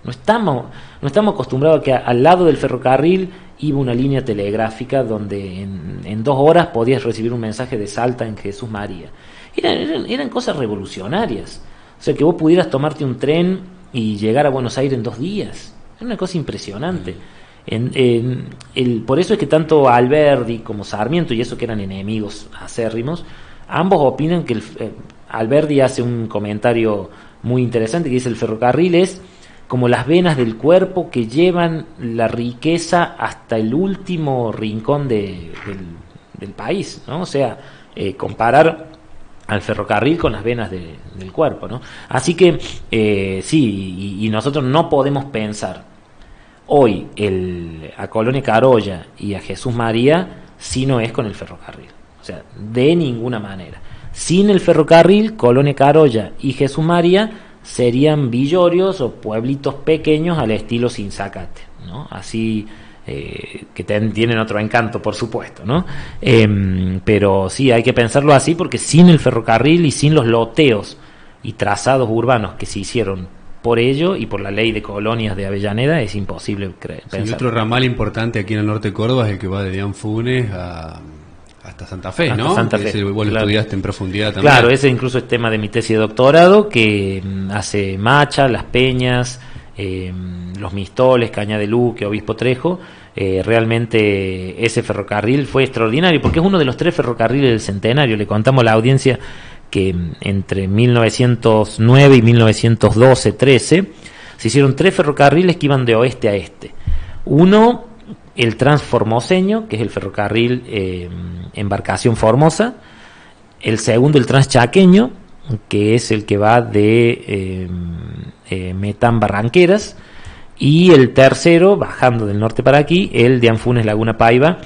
No estamos acostumbrados a que al lado del ferrocarril iba una línea telegráfica donde en 2 horas podías recibir un mensaje de Salta en Jesús María. Eran cosas revolucionarias. O sea, que vos pudieras tomarte un tren y llegar a Buenos Aires en 2 días. Era una cosa impresionante. Por eso es que tanto Alberdi como Sarmiento, y eso que eran enemigos acérrimos, ambos opinan que Alberdi hace un comentario muy interesante que dice: el ferrocarril es como las venas del cuerpo que llevan la riqueza hasta el último rincón del país, ¿no? O sea, comparar al ferrocarril con las venas del cuerpo, ¿no? Así que sí, y nosotros no podemos pensar hoy a Colonia Carolla y a Jesús María si no es con el ferrocarril. O sea, de ninguna manera. Sin el ferrocarril, Colonia Carolla y Jesús María serían villorios o pueblitos pequeños al estilo Sinzacate, ¿no? Así, que tienen otro encanto, por supuesto, ¿no? Pero sí, hay que pensarlo así, porque sin el ferrocarril y sin los loteos y trazados urbanos que se hicieron por ello y por la ley de colonias de Avellaneda, es imposible pensar. Otro ramal importante aquí en el norte de Córdoba es el que va de Dianfunes hasta Santa Fe, ¿no? Santa Fe, vos lo estudiaste en profundidad también. Claro, ese incluso es tema de mi tesis de doctorado, que hace Macha, Las Peñas, Los Mistoles, Caña de Luque, Obispo Trejo. Realmente ese ferrocarril fue extraordinario, porque es uno de los 3 ferrocarriles del centenario. Le contamos a la audiencia que entre 1909 y 1912-13 se hicieron 3 ferrocarriles que iban de oeste a este. Uno, el Transformoseño, que es el ferrocarril Embarcación Formosa. El segundo, el Transchaqueño, que es el que va de Metán Barranqueras. Y el tercero, bajando del norte para aquí, el de Anfunes Laguna Paiva.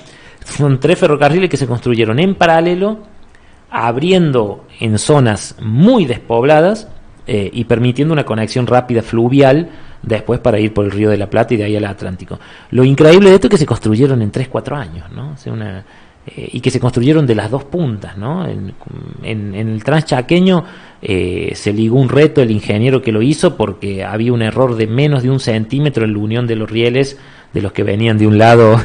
Son 3 ferrocarriles que se construyeron en paralelo, abriendo en zonas muy despobladas y permitiendo una conexión rápida fluvial después para ir por el Río de la Plata y de ahí al Atlántico. Lo increíble de esto es que se construyeron en 3-4 años, ¿no? O sea, y que se construyeron de las 2 puntas, ¿no? En el Transchaqueño se ligó un reto el ingeniero que lo hizo, porque había un error de menos de 1 centímetro en la unión de los rieles de los que venían de un lado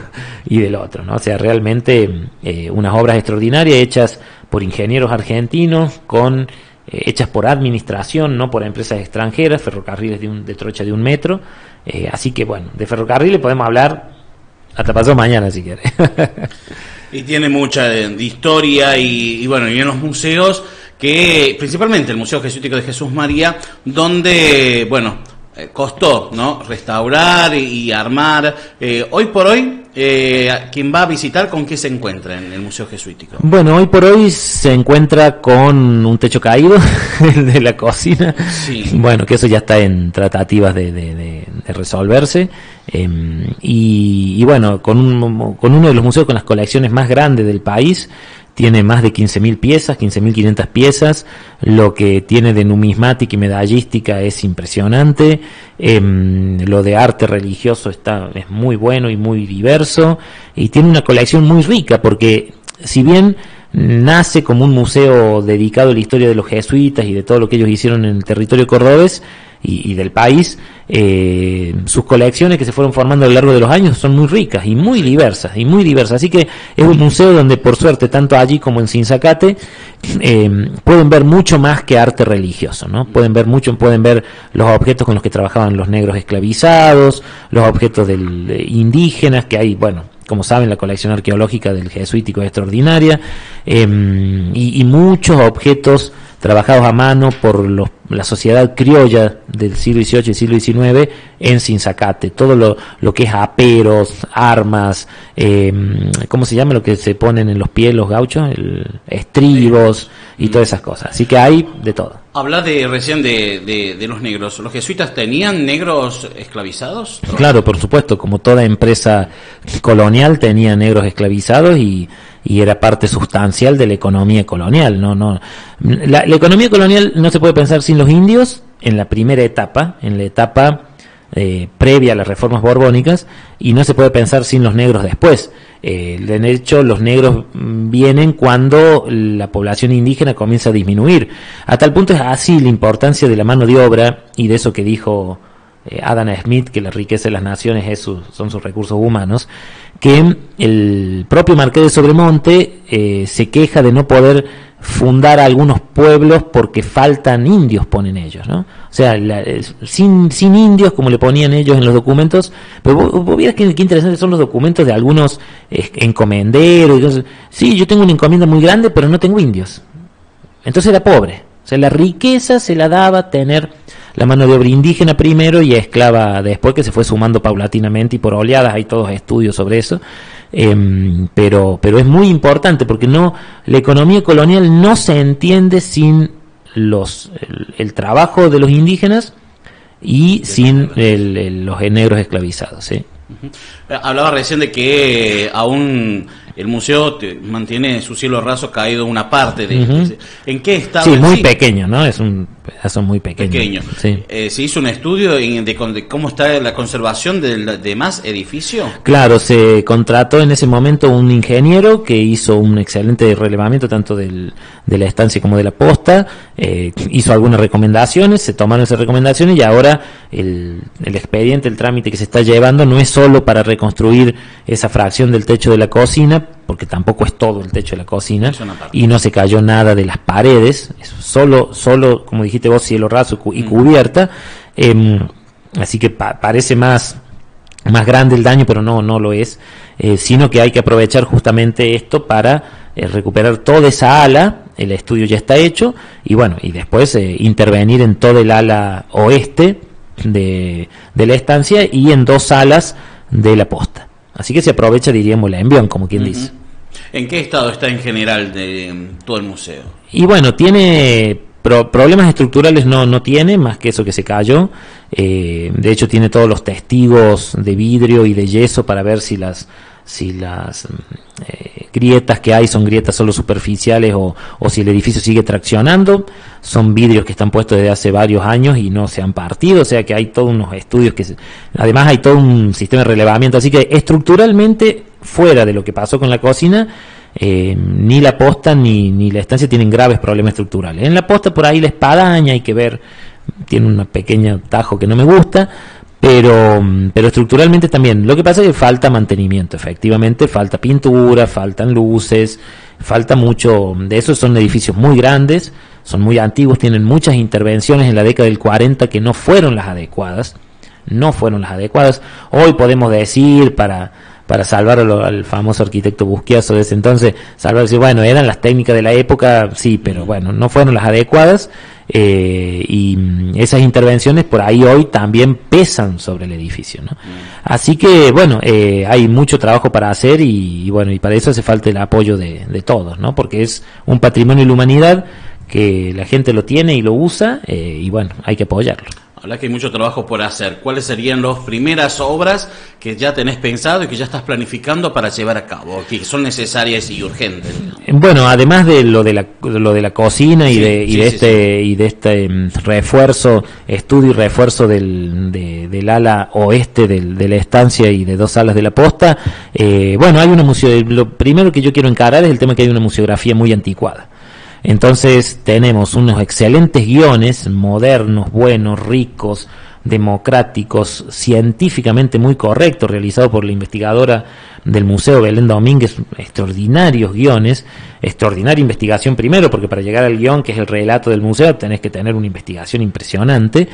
y del otro, ¿no? O sea, realmente unas obras extraordinarias hechas por ingenieros argentinos, hechas por administración, no por empresas extranjeras, ferrocarriles de trocha de 1 metro. Así que bueno, de ferrocarriles podemos hablar hasta pasado mañana si quieres. Y tiene mucha de historia y bueno, y en los museos, que principalmente el Museo Jesuítico de Jesús María, donde, bueno, costó, ¿no? Restaurar y armar. Hoy por hoy, quien va a visitar, ¿con qué se encuentra en el Museo Jesuítico? Bueno, hoy por hoy se encuentra con un techo caído, el de la cocina. Sí. Bueno, que eso ya está en tratativas de resolverse. Y bueno, con uno de los museos con las colecciones más grandes del país. Tiene más de 15.000 piezas, 15.500 piezas. Lo que tiene de numismática y medallística es impresionante. Lo de arte religioso es muy bueno y muy diverso. Y tiene una colección muy rica, porque si bien nace como un museo dedicado a la historia de los jesuitas y de todo lo que ellos hicieron en el territorio cordobés y del país, sus colecciones que se fueron formando a lo largo de los años son muy ricas y muy diversas, así que es un museo donde, por suerte, tanto allí como en Sinzacate pueden ver mucho más que arte religioso, ¿no? Pueden ver los objetos con los que trabajaban los negros esclavizados, los objetos indígenas que hay, bueno, como saben, la colección arqueológica del Jesuítico es extraordinaria, y muchos objetos trabajados a mano por la sociedad criolla del siglo XVIII y siglo XIX en Sinzacate. Todo lo que es aperos, armas, ¿cómo se llama lo que se ponen en los pies los gauchos? Estribos y todas esas cosas. Así que hay de todo. Habla recién de los negros. ¿Los jesuitas tenían negros esclavizados? Claro, por supuesto, como toda empresa colonial tenía negros esclavizados y era parte sustancial de la economía colonial. La economía colonial no se puede pensar sin los indios en la primera etapa, en la etapa previa a las reformas borbónicas, y no se puede pensar sin los negros después. De hecho, los negros vienen cuando la población indígena comienza a disminuir. A tal punto es así la importancia de la mano de obra y de eso que dijo Adam Smith, que la riqueza de las naciones son sus recursos humanos, que el propio Marqués de Sobremonte se queja de no poder fundar algunos pueblos porque faltan indios, ponen ellos, ¿no? O sea, sin indios, como le ponían ellos en los documentos. Pero vos vieras qué interesantes son los documentos de algunos encomenderos. Sí, yo tengo una encomienda muy grande, pero no tengo indios. Entonces era pobre. O sea, la riqueza se la daba tener la mano de obra indígena primero y esclava después, que se fue sumando paulatinamente y por oleadas. Hay todos estudios sobre eso. Pero es muy importante, porque la economía colonial no se entiende sin el trabajo de los indígenas y sin los negros esclavizados, ¿sí? Hablaba recién de que aún el museo mantiene su cielo raso caído una parte de ¿en qué estado? Sí, muy pequeño, ¿no? Es un pedazo muy pequeño. Sí. ¿Se hizo un estudio de cómo está la conservación del demás edificio? Claro, se contrató en ese momento un ingeniero que hizo un excelente relevamiento tanto de la estancia como de la posta, hizo algunas recomendaciones, se tomaron esas recomendaciones y ahora el expediente, el trámite que se está llevando no es solo para reconstruir esa fracción del techo de la cocina, porque tampoco es todo el techo de la cocina y no se cayó nada de las paredes, es solo como dijiste vos, cielo raso y cubierta, así que parece más grande el daño, pero no lo es, sino que hay que aprovechar justamente esto para recuperar toda esa ala. El estudio ya está hecho y bueno, y después intervenir en todo el ala oeste de la estancia y en 2 alas de la posta. Así que se aprovecha, diríamos, la envión, como quien dice. ¿En qué estado está en general de todo el museo? Y bueno, tiene problemas estructurales, no tiene, más que eso que se cayó. De hecho, tiene todos los testigos de vidrio y de yeso para ver si las grietas que hay son grietas solo superficiales o si el edificio sigue traccionando. Son vidrios que están puestos desde hace varios años y no se han partido, o sea que hay todos unos estudios además hay todo un sistema de relevamiento, así que estructuralmente, fuera de lo que pasó con la cocina, ni la posta ni la estancia tienen graves problemas estructurales. En la posta por ahí la espadaña, hay que ver, tiene una pequeña tajo que no me gusta, pero estructuralmente también. Lo que pasa es que falta mantenimiento, efectivamente, falta pintura, faltan luces, falta mucho de eso. Son edificios muy grandes, son muy antiguos, tienen muchas intervenciones en la década del 40 que no fueron las adecuadas. Hoy podemos decir, para salvar al famoso arquitecto Busquiazo de ese entonces, decir, bueno, eran las técnicas de la época, sí, pero bueno, no fueron las adecuadas. y esas intervenciones por ahí hoy también pesan sobre el edificio, ¿no? Así que bueno, hay mucho trabajo para hacer y bueno, y para eso hace falta el apoyo de todos, ¿no? Porque es un patrimonio de la humanidad que la gente lo tiene y lo usa, y bueno, hay que apoyarlo. Habla que hay mucho trabajo por hacer. ¿Cuáles serían las primeras obras que ya tenés pensado y que ya estás planificando para llevar a cabo, que son necesarias y urgentes? Bueno, además de lo de la cocina y de este refuerzo, estudio y refuerzo del ala oeste de la estancia y de 2 salas de la posta, bueno, hay una lo primero que yo quiero encarar es el tema que hay una museografía muy anticuada. Entonces tenemos unos excelentes guiones, modernos, buenos, ricos, democráticos, científicamente muy correctos, realizados por la investigadora del museo Belén Domínguez, extraordinarios guiones, extraordinaria investigación primero, porque para llegar al guión, que es el relato del museo, tenés que tener una investigación impresionante,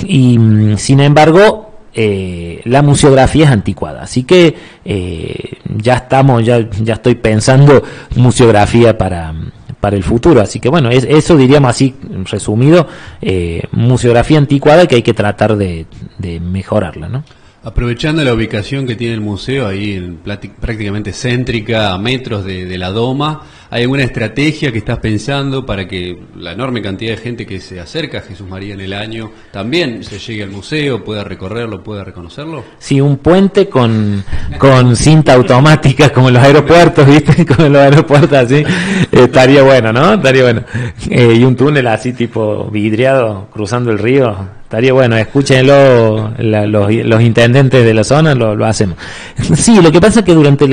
y sin embargo, la museografía es anticuada, así que ya estoy pensando museografía para el futuro, así que bueno, eso diríamos así resumido, museografía anticuada que hay que tratar de mejorarla, ¿no? Aprovechando la ubicación que tiene el museo, ahí prácticamente céntrica, a metros de la Doma, ¿hay alguna estrategia que estás pensando para que la enorme cantidad de gente que se acerca a Jesús María en el año también se llegue al museo, pueda recorrerlo, pueda reconocerlo? Sí, un puente con cinta automática como en los aeropuertos, ¿viste? Como en los aeropuertos así, estaría bueno, ¿no? Estaría bueno. Y un túnel así tipo vidriado cruzando el río. Estaría bueno, escúchenlo los intendentes de la zona, lo hacemos. Sí, lo que pasa es que durante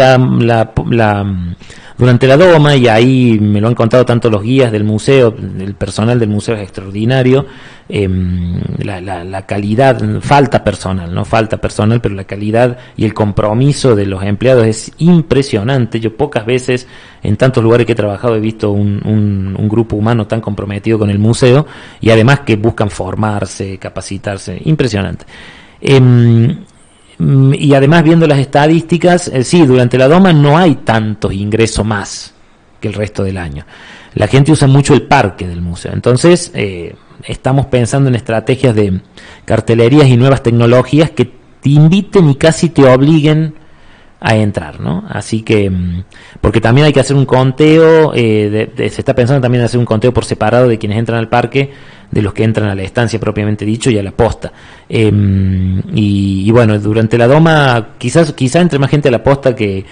durante la Doma, y ahí me lo han contado tanto los guías del museo, el personal del museo es extraordinario, la calidad, falta personal, pero la calidad y el compromiso de los empleados es impresionante. Yo pocas veces en tantos lugares que he trabajado he visto un grupo humano tan comprometido con el museo, y además que buscan formarse, capacitarse, impresionante. Y además, viendo las estadísticas, sí, durante la Doma no hay tantos ingresos más que el resto del año. La gente usa mucho el parque del museo. Entonces, estamos pensando en estrategias de cartelerías y nuevas tecnologías que te inviten y casi te obliguen a entrar, ¿no? Así que, porque también hay que hacer un conteo, se está pensando también en hacer un conteo por separado de quienes entran al parque, de los que entran a la estancia propiamente dicho y a la posta. Y bueno, durante la Doma quizá entre más gente a la posta que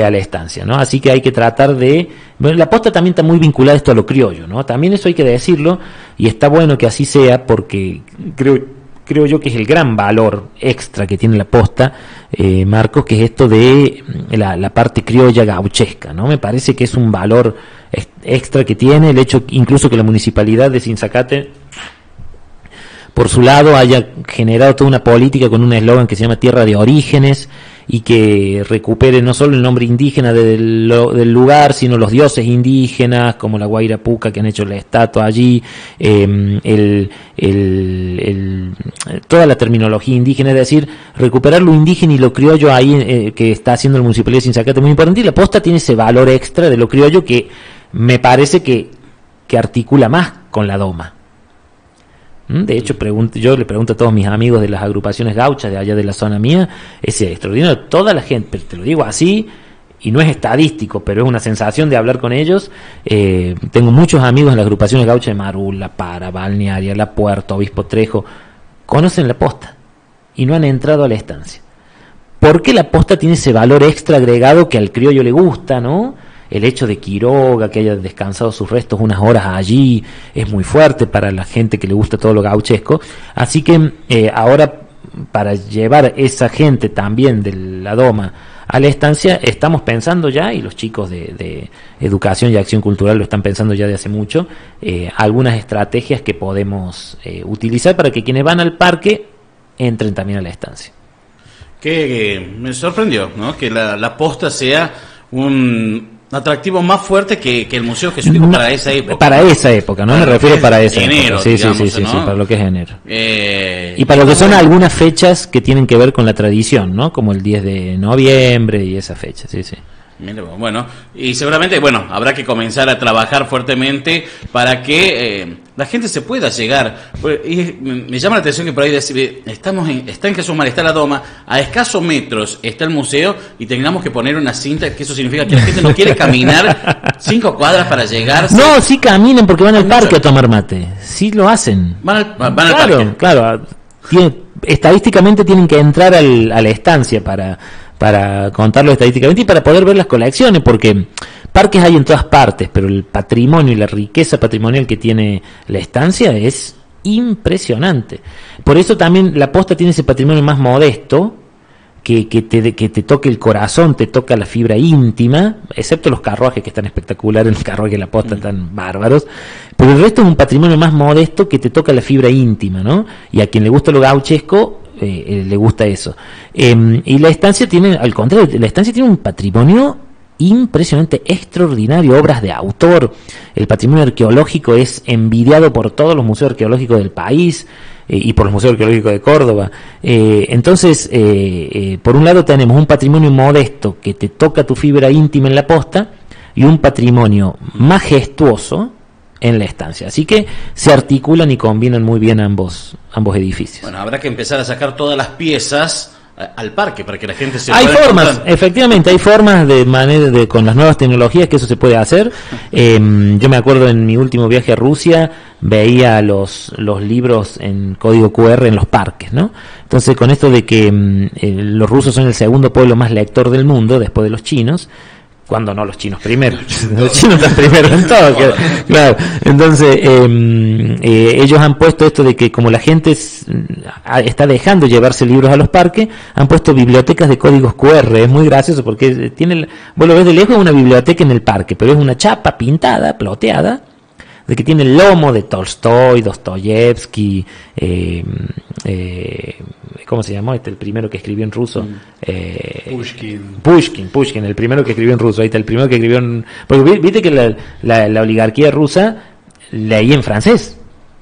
a la estancia, ¿no? Así que hay que tratar de... Bueno, la posta también está muy vinculada esto a lo criollo, ¿no? También eso hay que decirlo, y está bueno que así sea, porque creo yo que es el gran valor extra que tiene la posta, Marcos, que es esto de la parte criolla gauchesca, ¿no? Me parece que es un valor extra que tiene el hecho incluso que la municipalidad de Sinzacate, por su lado, haya generado toda una política con un eslogan que se llama Tierra de Orígenes, y que recupere no solo el nombre indígena del lugar, sino los dioses indígenas, como la Guairapuca, que han hecho la estatua allí, toda la terminología indígena, es decir, recuperar lo indígena y lo criollo ahí, que está haciendo la Municipalidad de Sinzacate, muy importante, y la posta tiene ese valor extra de lo criollo que me parece que articula más con la Doma. De hecho, yo le pregunto a todos mis amigos de las agrupaciones gauchas de allá de la zona mía, es extraordinario, toda la gente, pero te lo digo así, y no es estadístico, pero es una sensación de hablar con ellos. Tengo muchos amigos en las agrupaciones gauchas de Marula, Para, Balnearia, La Puerta, Obispo Trejo, conocen la posta y no han entrado a la estancia. ¿Por qué la posta tiene ese valor extra agregado que al criollo le gusta, no? El hecho de Quiroga, que haya descansado sus restos unas horas allí, es muy fuerte para la gente que le gusta todo lo gauchesco. Así que ahora, para llevar esa gente también de la Doma a la estancia, estamos pensando ya, y los chicos de Educación y Acción Cultural lo están pensando ya de hace mucho, algunas estrategias que podemos utilizar para que quienes van al parque entren también a la estancia. Que me sorprendió, ¿no? Que la posta sea un atractivo más fuerte que el Museo Jesuítico para esa época. Para esa época, ¿no? Me refiero para esa enero, época. Sí, digamos, sí, ¿no? para lo que es enero. Y para lo que son algunas fechas que tienen que ver con la tradición, ¿no? Como el 10 de noviembre y esa fecha, sí. Bueno, y seguramente, habrá que comenzar a trabajar fuertemente para que la gente se pueda llegar. Y me llama la atención que por ahí está en Jesús María, está la Doma, a escasos metros está el museo y tengamos que poner una cinta, que eso significa que la gente no quiere caminar 5 cuadras para llegar. No, sí caminan porque van al parque a tomar mate. Sí lo hacen. Van al parque. Claro. Estadísticamente tienen que entrar a la estancia para contarlo estadísticamente y para poder ver las colecciones, porque parques hay en todas partes, pero el patrimonio y la riqueza patrimonial que tiene la estancia es impresionante. Por eso también la Posta tiene ese patrimonio más modesto, que te toque el corazón, te toca la fibra íntima, excepto los carruajes que están espectaculares, los carruajes de la Posta están bárbaros, pero el resto es un patrimonio más modesto que te toca la fibra íntima, ¿no? Y a quien le gusta lo gauchesco, le gusta eso. Y la estancia tiene, al contrario, la estancia tiene un patrimonio impresionante, extraordinario, obras de autor. El patrimonio arqueológico es envidiado por todos los museos arqueológicos del país y por los museos arqueológicos de Córdoba. Entonces, por un lado tenemos un patrimonio modesto que te toca tu fibra íntima en la Posta y un patrimonio majestuoso en la estancia. Así que se articulan y combinan muy bien ambos edificios. Bueno, habrá que empezar a sacar todas las piezas al parque para que la gente se hay pueda formas encontrar. Efectivamente hay formas de manera con las nuevas tecnologías que eso se puede hacer. Yo me acuerdo en mi último viaje a Rusia veía los libros en código QR en los parques, ¿no? Entonces, con esto de que los rusos son el segundo pueblo más lector del mundo después de los chinos, cuando no los chinos primero, los chinos están primero en todo, claro. Entonces ellos han puesto esto de que como la gente está dejando llevarse libros a los parques, han puesto bibliotecas de códigos QR. Es muy gracioso porque vos lo ves de lejos, una biblioteca en el parque, pero es una chapa pintada, ploteada, de que tiene el lomo de Tolstoy, Dostoyevsky, ¿cómo se llamó? El primero que escribió en ruso. Pushkin, el primero que escribió en ruso. Ahí está el primero que escribió en... Porque viste que la oligarquía rusa leía en francés.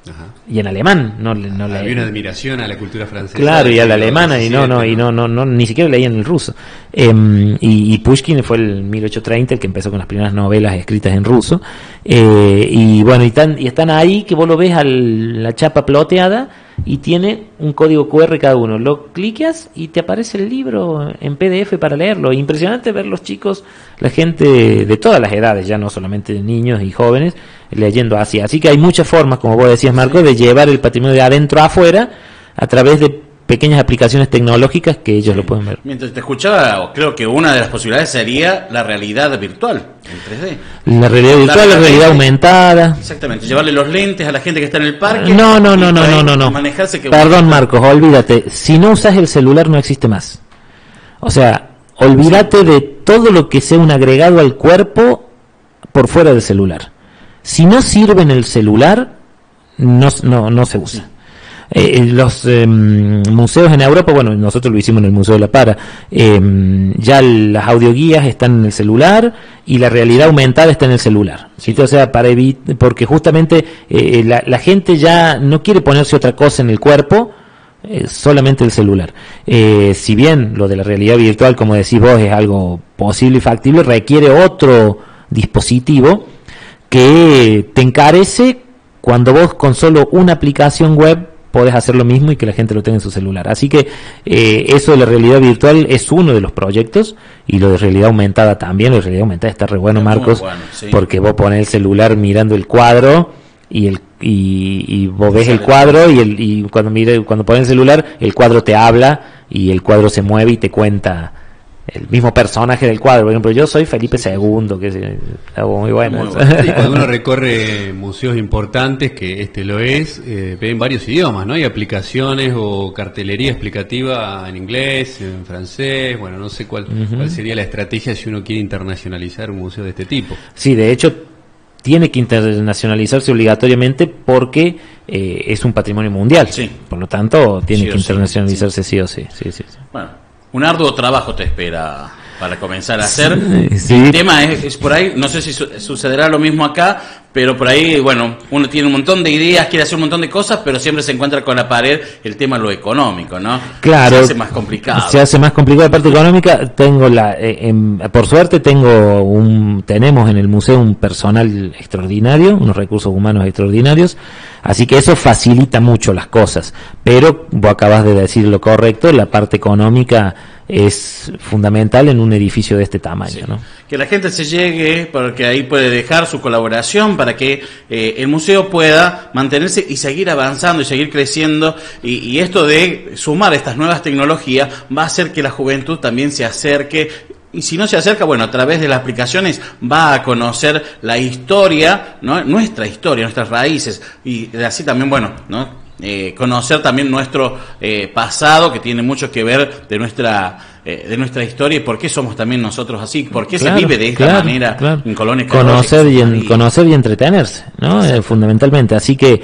Ajá. Y en alemán. Había una admiración a la cultura francesa. Claro, y a la alemana, y no, ni siquiera leían el ruso. Y Pushkin fue el 1830 el que empezó con las primeras novelas escritas en ruso. Y bueno, y están ahí que vos lo ves a la chapa ploteada y tiene un código QR cada uno. Lo clicas y te aparece el libro en PDF para leerlo. Impresionante ver los chicos, la gente de todas las edades, ya no solamente niños y jóvenes, leyendo así. Así que hay muchas formas, como vos decías, Marco, de llevar el patrimonio de adentro a afuera a través de pequeñas aplicaciones tecnológicas que ellos lo pueden ver. Mientras te escuchaba, creo que una de las posibilidades sería la realidad virtual en 3D. La realidad virtual, la realidad aumentada. Exactamente, llevarle los lentes a la gente que está en el parque. No. Manejarse que... Perdón, Marcos, olvídate. Si no usas el celular no existe más. O sea, olvídate de todo lo que sea un agregado al cuerpo por fuera del celular. Si no sirve en el celular, no se usa. Los museos en Europa, bueno, nosotros lo hicimos en el Museo de la Para, ya las audioguías están en el celular y la realidad aumentada está en el celular, ¿sí? O sea, porque justamente la gente ya no quiere ponerse otra cosa en el cuerpo, solamente el celular. Si bien lo de la realidad virtual, como decís vos, es algo posible y factible, requiere otro dispositivo que te encarece cuando vos con solo una aplicación web podés hacer lo mismo y que la gente lo tenga en su celular. Así que eso de la realidad virtual es uno de los proyectos, y lo de realidad aumentada también. Lo de realidad aumentada está re bueno, Marcos, bueno, sí. Porque vos ponés el celular mirando el cuadro y vos ves el cuadro y cuando pones el celular el cuadro te habla y el cuadro se mueve y te cuenta el mismo personaje del cuadro. Por ejemplo, yo soy Felipe II, que es algo muy bueno. Y cuando uno recorre museos importantes, que este lo es, ve en varios idiomas, ¿no? Hay aplicaciones o cartelería explicativa en inglés, en francés. Bueno, no sé cuál sería la estrategia si uno quiere internacionalizar un museo de este tipo. Sí, de hecho tiene que internacionalizarse obligatoriamente porque es un patrimonio mundial. Sí. Por lo tanto, tiene que internacionalizarse sí o sí. Bueno, un arduo trabajo te espera para comenzar a hacer. Sí. El tema es por ahí, no sé si sucederá lo mismo acá, pero por ahí, bueno, uno tiene un montón de ideas, quiere hacer un montón de cosas, pero siempre se encuentra con la pared el tema de lo económico, ¿no? Claro. Se hace más complicado. Se hace más complicado la parte económica. Tengo por suerte tenemos en el museo un personal extraordinario, unos recursos humanos extraordinarios, así que eso facilita mucho las cosas. Pero vos acabas de decir lo correcto, la parte económica es fundamental en un edificio de este tamaño, Sí. ¿no? Que la gente se llegue, porque ahí puede dejar su colaboración para que el museo pueda mantenerse y seguir avanzando y seguir creciendo, y esto de sumar estas nuevas tecnologías va a hacer que la juventud también se acerque. Y si no se acerca, bueno, a través de las aplicaciones va a conocer la historia, ¿no? Nuestra historia, nuestras raíces, y así también, bueno, ¿no? Conocer también nuestro pasado, que tiene mucho que ver de nuestra historia, y por qué somos también nosotros así, por qué se vive de esta manera en Colonia Católica. Conocer y entretenerse, ¿no? Fundamentalmente. Así que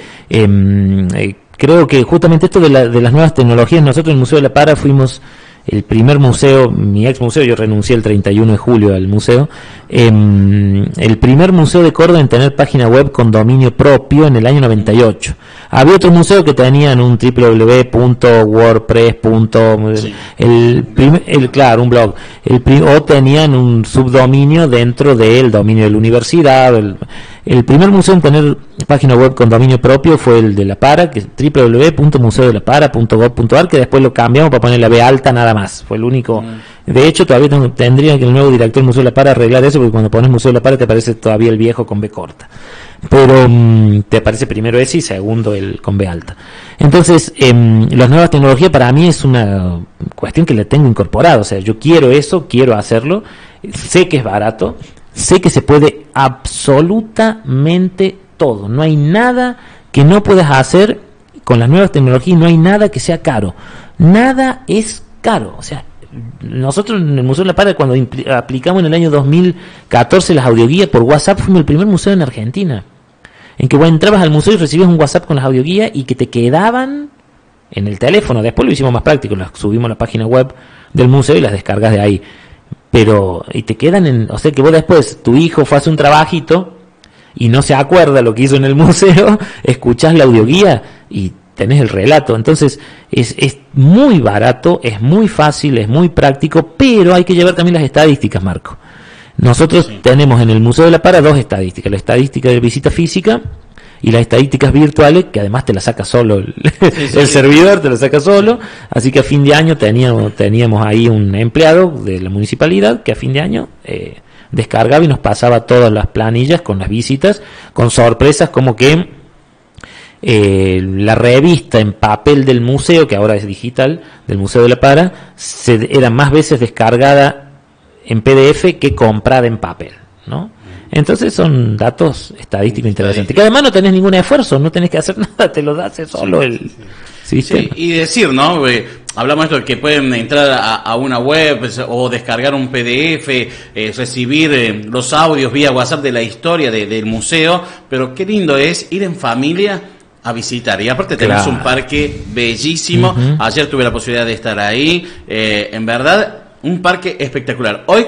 creo que justamente esto de las nuevas tecnologías, nosotros en el Museo de la Para fuimos el primer museo, mi ex museo, yo renuncié el 31 de julio al museo, el primer museo de Córdoba en tener página web con dominio propio en el año 98. Había otros museos que tenían un www.wordpress. Sí. Claro, un blog. O tenían un subdominio dentro del dominio de la universidad. El primer museo en tener página web con dominio propio fue el de La Para, que es www.museodelapara.gov.ar, que después lo cambiamos para poner la B alta nada más. Fue el único. De hecho, todavía tendría que el nuevo director del Museo de la Para arreglar eso, porque cuando pones Museo de la Para te aparece todavía el viejo con B corta. Pero te aparece primero ese y segundo el con B alta. Entonces, las nuevas tecnologías para mí es una cuestión que le tengo incorporado. O sea, yo quiero eso, quiero hacerlo. Sé que es barato. Sé que se puede absolutamente todo. No hay nada que no puedas hacer con las nuevas tecnologías. No hay nada que sea caro. Nada es caro. O sea, nosotros en el Museo de la Para, cuando aplicamos en el año 2014 las audioguías por WhatsApp, fuimos el primer museo en Argentina en que vos entrabas al museo y recibías un WhatsApp con las audioguías y que te quedaban en el teléfono. Después lo hicimos más práctico, las subimos a la página web del museo y las descargas de ahí. Pero, y te quedan o sea que vos después, tu hijo fue a hacer un trabajito y no se acuerda lo que hizo en el museo, escuchás la audioguía y tenés el relato. Entonces es muy barato, es muy fácil, es muy práctico, pero hay que llevar también las estadísticas, Marco. Nosotros tenemos en el Museo de la Para dos estadísticas: la estadística de visita física y las estadísticas virtuales, que además te la saca solo el servidor, te la saca solo. Así que a fin de año teníamos ahí un empleado de la municipalidad que a fin de año descargaba y nos pasaba todas las planillas con las visitas, con sorpresas como que la revista en papel del museo, que ahora es digital, del Museo de la Para, era más veces descargada en PDF que comprada en papel, ¿no? Entonces son datos estadísticos interesantes, que además no tenés ningún esfuerzo, no tenés que hacer nada, te lo hace solo el sistema. Sí, y decir, ¿no? Hablamos de esto, que pueden entrar a una web o descargar un PDF, recibir los audios vía WhatsApp de la historia del museo, pero qué lindo es ir en familia a visitar. Y aparte tenemos un parque bellísimo. Ayer tuve la posibilidad de estar ahí. En verdad, un parque espectacular. Hoy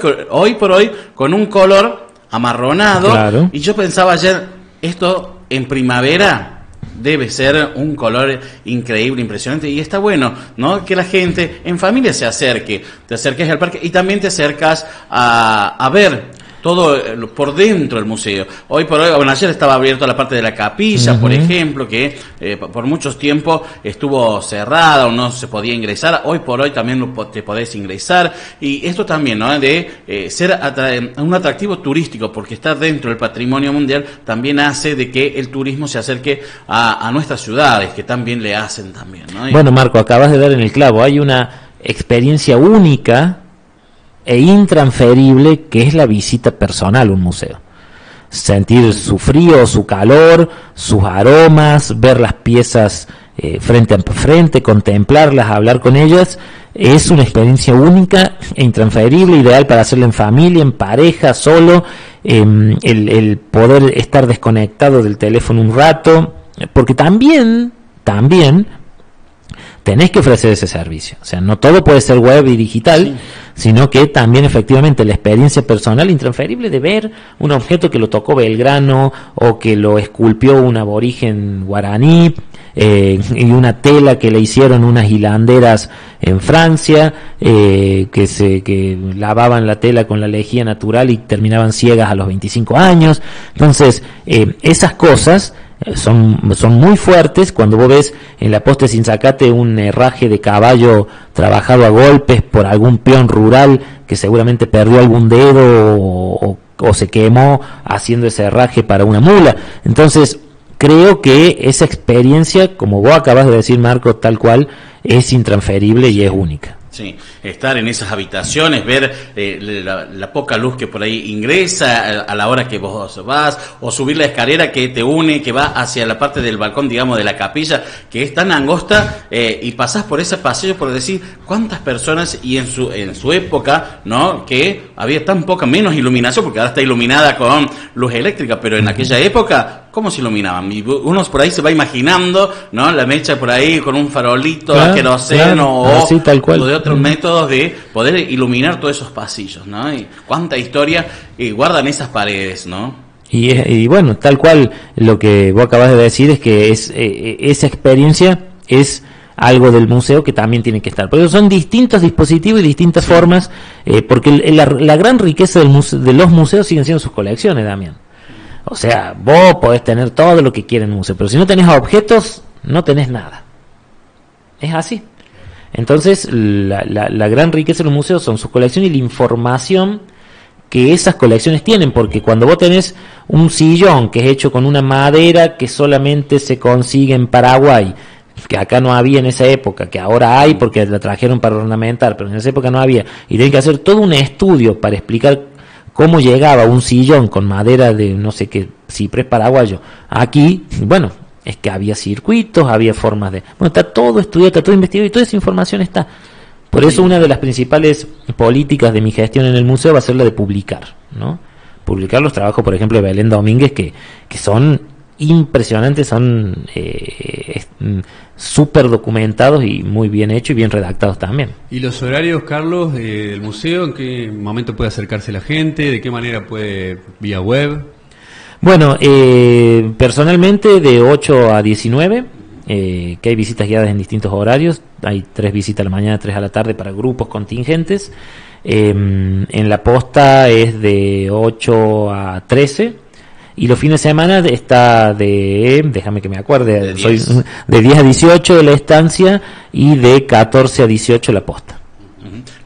por hoy, con un color amarronado. Claro. Y yo pensaba ayer, esto en primavera debe ser un color increíble, impresionante. Y está bueno, ¿no? Que la gente en familia se acerque. Te acerques al parque y también te acercas a ver todo por dentro del museo. Hoy por hoy, bueno, ayer estaba abierto la parte de la capilla, por ejemplo, que por muchos tiempos estuvo cerrada o no se podía ingresar. Hoy por hoy también te podés ingresar. Y esto también, ¿no? De ser un atractivo turístico, porque estar dentro del patrimonio mundial también hace de que el turismo se acerque a nuestras ciudades, que también le hacen también, ¿no? Bueno, Marco, acabas de dar en el clavo. Hay una experiencia única e intransferible que es la visita personal a un museo. Sentir su frío, su calor, sus aromas, ver las piezas frente a frente, contemplarlas, hablar con ellas, es una experiencia única e intransferible, ideal para hacerla en familia, en pareja, solo, el poder estar desconectado del teléfono un rato, porque también tenés que ofrecer ese servicio. O sea, no todo puede ser web y digital, sino que también efectivamente la experiencia personal intransferible de ver un objeto que lo tocó Belgrano o que lo esculpió un aborigen guaraní, y una tela que le hicieron unas hilanderas en Francia, que lavaban la tela con la lejía natural y terminaban ciegas a los 25 años. Entonces, esas cosas son muy fuertes. Cuando vos ves en la posta de Sinzacate un herraje de caballo trabajado a golpes por algún peón rural que seguramente perdió algún dedo o se quemó haciendo ese herraje para una mula. Entonces, creo que esa experiencia, como vos acabas de decir, Marco, tal cual, es intransferible y es única. Sí, estar en esas habitaciones, ver la poca luz que por ahí ingresa a la hora que vos vas, o subir la escalera que te une, que va hacia la parte del balcón, digamos, de la capilla, que es tan angosta, y pasás por ese pasillo por decir cuántas personas, y en su época, ¿no?, que había tan poca, menos iluminación, porque ahora está iluminada con luz eléctrica, pero en aquella época, ¿cómo se iluminaban? Y uno por ahí se va imaginando, ¿no?, la mecha por ahí con un farolito, claro, queroseno, claro, así, tal cual, o de otros métodos de poder iluminar todos esos pasillos, ¿no? Y cuánta historia guardan esas paredes, ¿no? Y bueno, tal cual, lo que vos acabas de decir es que esa experiencia es algo del museo que también tiene que estar. Pero son distintos dispositivos y distintas formas, porque la gran riqueza de los museos siguen siendo sus colecciones, Damián. O sea, vos podés tener todo lo que quieras en un museo, pero si no tenés objetos, no tenés nada. Es así. Entonces, la gran riqueza de los museos son sus colecciones y la información que esas colecciones tienen, porque cuando vos tenés un sillón que es hecho con una madera que solamente se consigue en Paraguay, que acá no había en esa época, que ahora hay porque la trajeron para ornamentar, pero en esa época no había, y tienen que hacer todo un estudio para explicar cómo llegaba un sillón con madera de no sé qué ciprés paraguayo aquí. Bueno, es que había circuitos, había formas de... Bueno, está todo estudiado, está todo investigado y toda esa información está. Por eso una de las principales políticas de mi gestión en el museo va a ser la de publicar, ¿no? Publicar los trabajos, por ejemplo, de Belén Domínguez, que son impresionantes, son súper documentados y muy bien hechos y bien redactados también. ¿Y los horarios, Carlos, del museo? ¿En qué momento puede acercarse la gente? ¿De qué manera puede vía web? Bueno, personalmente de 8 a 19, que hay visitas guiadas en distintos horarios. Hay 3 visitas a la mañana, 3 a la tarde para grupos contingentes. En la posta es de 8 a 13. Y los fines de semana está déjame que me acuerde, de 10 a 18 de la estancia y de 14 a 18 la posta.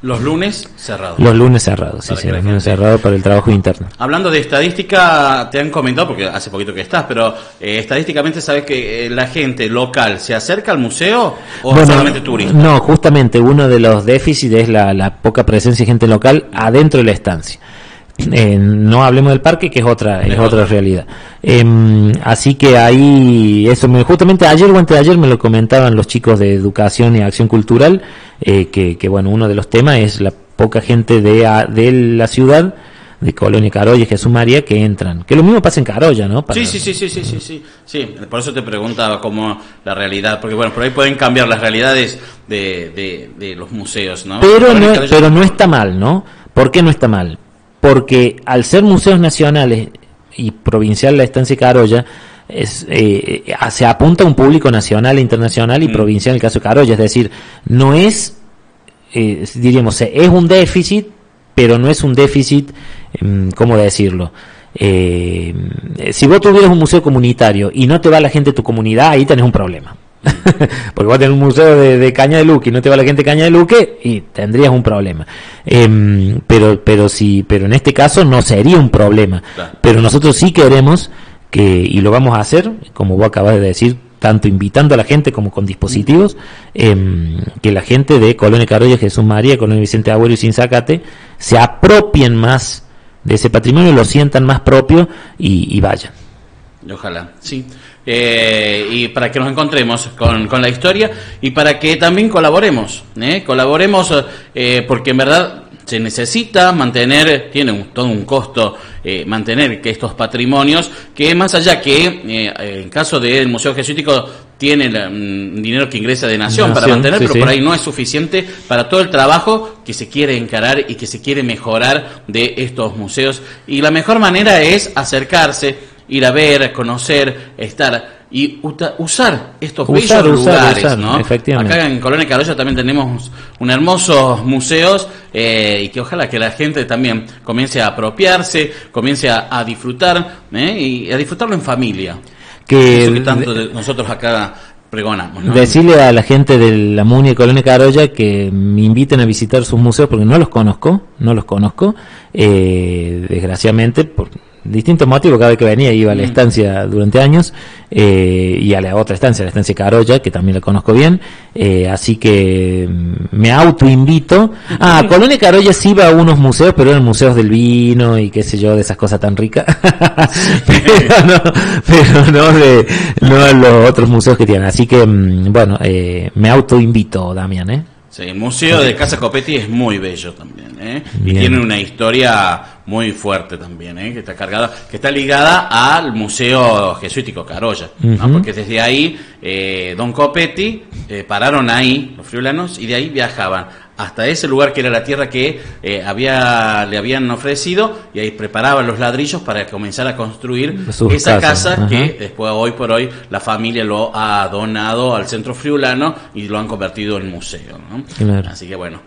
Los lunes cerrados. Los lunes cerrados, sí, los lunes cerrados para el trabajo interno. Hablando de estadística, te han comentado, porque hace poquito que estás, pero estadísticamente sabes que la gente local se acerca al museo o solamente turistas. No, justamente uno de los déficits es la poca presencia de gente local adentro de la estancia. No hablemos del parque, que es otra realidad. Así que ahí, justamente ayer o antes de ayer me lo comentaban los chicos de Educación y Acción Cultural, que bueno, uno de los temas es la poca gente de la ciudad, de Colonia Carolla y Jesús María, que entran. Que lo mismo pasa en Carolla, ¿no? Sí, por eso te preguntaba cómo la realidad, porque bueno, por ahí pueden cambiar las realidades de los museos, ¿no? Pero no está mal, ¿no? ¿Por qué no está mal? Porque al ser museos nacionales y provincial la estancia Carolla, se apunta a un público nacional e internacional y provincial en el caso de Carolla, es decir, no es, diríamos, es un déficit, pero no es un déficit, ¿cómo decirlo? Si vos tuvieras un museo comunitario y no te va la gente de tu comunidad, ahí tenés un problema. Porque vos tenés un museo de Caña de Luque y no te va la gente de Caña de Luque y tendrías un problema. Pero en este caso no sería un problema. Claro. Pero nosotros sí queremos y lo vamos a hacer, como vos acabas de decir, tanto invitando a la gente como con dispositivos, que la gente de Colonia Carolla, Jesús María, Colonia Vicente Agüero y Sinzacate se apropien más de ese patrimonio, lo sientan más propio y vayan. Ojalá, sí. Y para que nos encontremos con la historia y para que también colaboremos, porque en verdad se necesita mantener, tiene todo un costo mantener que estos patrimonios, que más allá que en caso del Museo Jesuítico tiene dinero que ingresa de Nación para mantener, sí, pero sí. por ahí no es suficiente para todo el trabajo que se quiere encarar y que se quiere mejorar de estos museos. Y la mejor manera es acercarse, ir a ver, conocer, estar y usar estos bellos lugares, ¿no? Efectivamente. Acá en Colonia Carolla también tenemos un hermosos museos y que ojalá que la gente también comience a apropiarse, comience a disfrutar y a disfrutarlo en familia. Eso que tanto nosotros acá pregonamos, ¿no? Decirle a la gente de la MUNI de Colonia Carolla que me inviten a visitar sus museos porque no los conozco, desgraciadamente por distintos motivos. Cada vez que venía iba a la estancia durante años y a la otra estancia, la estancia Carolla, que también la conozco bien, así que me autoinvito. A Colonia Carolla sí iba a unos museos, pero eran museos del vino y qué sé yo, de esas cosas tan ricas. pero no a los otros museos que tienen. Así que bueno, me autoinvito, Damián, Sí, el Museo de Casa Copetti es muy bello también, y tiene una historia muy fuerte también, que está cargada, que está ligada al Museo Jesuítico Carolla, ¿no? Porque desde ahí Don Copetti pararon ahí los friulanos y de ahí viajaban hasta ese lugar que era la tierra que le habían ofrecido, y ahí preparaban los ladrillos para comenzar a construir esa casa que después, hoy por hoy, la familia lo ha donado al centro friulano y lo han convertido en museo, ¿no? Claro. Así que bueno,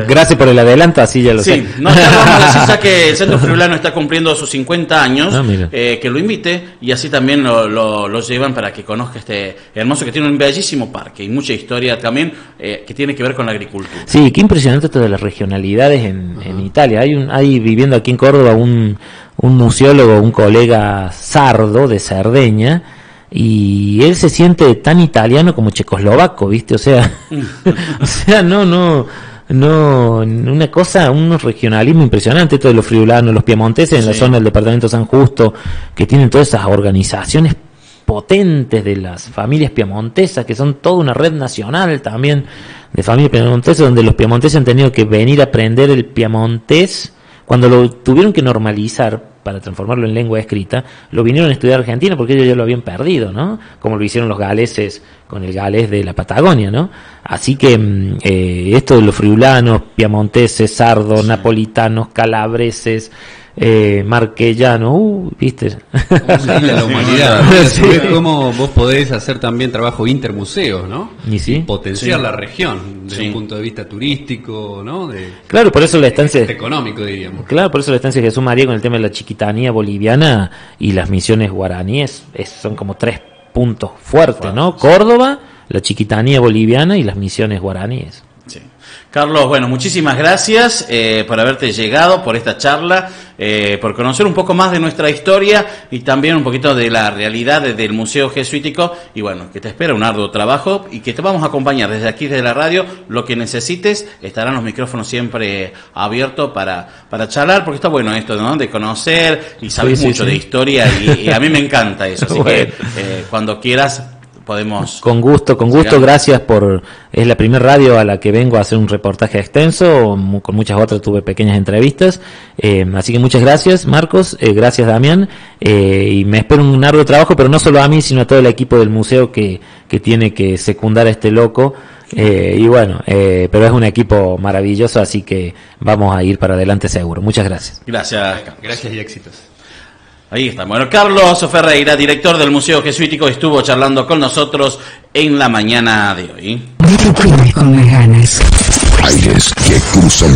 gracias por el adelanto, así ya lo sé. Sí, no, ya vamos a decir ya que el centro friulano está cumpliendo sus 50 años, que lo invite y así también lo llevan para que conozca este hermoso, que tiene un bellísimo parque y mucha historia también que tiene que ver con la agricultura. Sí, qué impresionante esto de las regionalidades en Italia. Hay viviendo aquí en Córdoba un museólogo, un colega sardo de Cerdeña, y él se siente tan italiano como checoslovaco, ¿viste? O sea, no, una cosa, un regionalismo impresionante, esto de los friulanos, los piemonteses en la zona del departamento San Justo, que tienen todas esas organizaciones potentes de las familias piemontesas, que son toda una red nacional también de familias piemontesas, donde los piemonteses han tenido que venir a aprender el piemontés. Cuando lo tuvieron que normalizar para transformarlo en lengua escrita, lo vinieron a estudiar a Argentina porque ellos ya lo habían perdido, ¿no? Como lo hicieron los galeses con el galés de la Patagonia, ¿no? Así que esto de los friulanos, piemonteses, sardos, napolitanos, calabreses, marquellano, ¿viste? ¿Cómo se la humanidad? ¿Ves cómo vos podés hacer también trabajo intermuseos, ¿no? Y potenciar la región desde un punto de vista turístico, ¿no? Claro, por eso la estancia económico, diríamos. Claro, por eso la estancia de Jesús María con el tema de la chiquitanía boliviana y las misiones guaraníes son como 3 puntos fuertes, ¿no? Córdoba, la chiquitanía boliviana y las misiones guaraníes. Sí. Carlos, bueno, muchísimas gracias por haberte llegado, por esta charla, por conocer un poco más de nuestra historia y también un poquito de la realidad del Museo Jesuítico, y bueno, que te espera un arduo trabajo y que te vamos a acompañar desde aquí, desde la radio, lo que necesites, estarán los micrófonos siempre abiertos para charlar, porque está bueno esto, ¿no? De conocer y saber mucho de historia y a mí me encanta eso, así que cuando quieras podemos... Con gusto, gracias es la primera radio a la que vengo a hacer un reportaje extenso, con muchas otras tuve pequeñas entrevistas, así que muchas gracias, Marcos, gracias, Damián, y me espero un arduo trabajo, pero no solo a mí, sino a todo el equipo del museo que tiene que secundar a este loco, y bueno, pero es un equipo maravilloso, así que vamos a ir para adelante seguro. Muchas gracias. Gracias. Gracias y éxitos. Ahí está. Bueno, Carlos Ferreira, director del Museo Jesuítico, estuvo charlando con nosotros en la mañana de hoy. No te quedes con las ganas. Aires que cruzan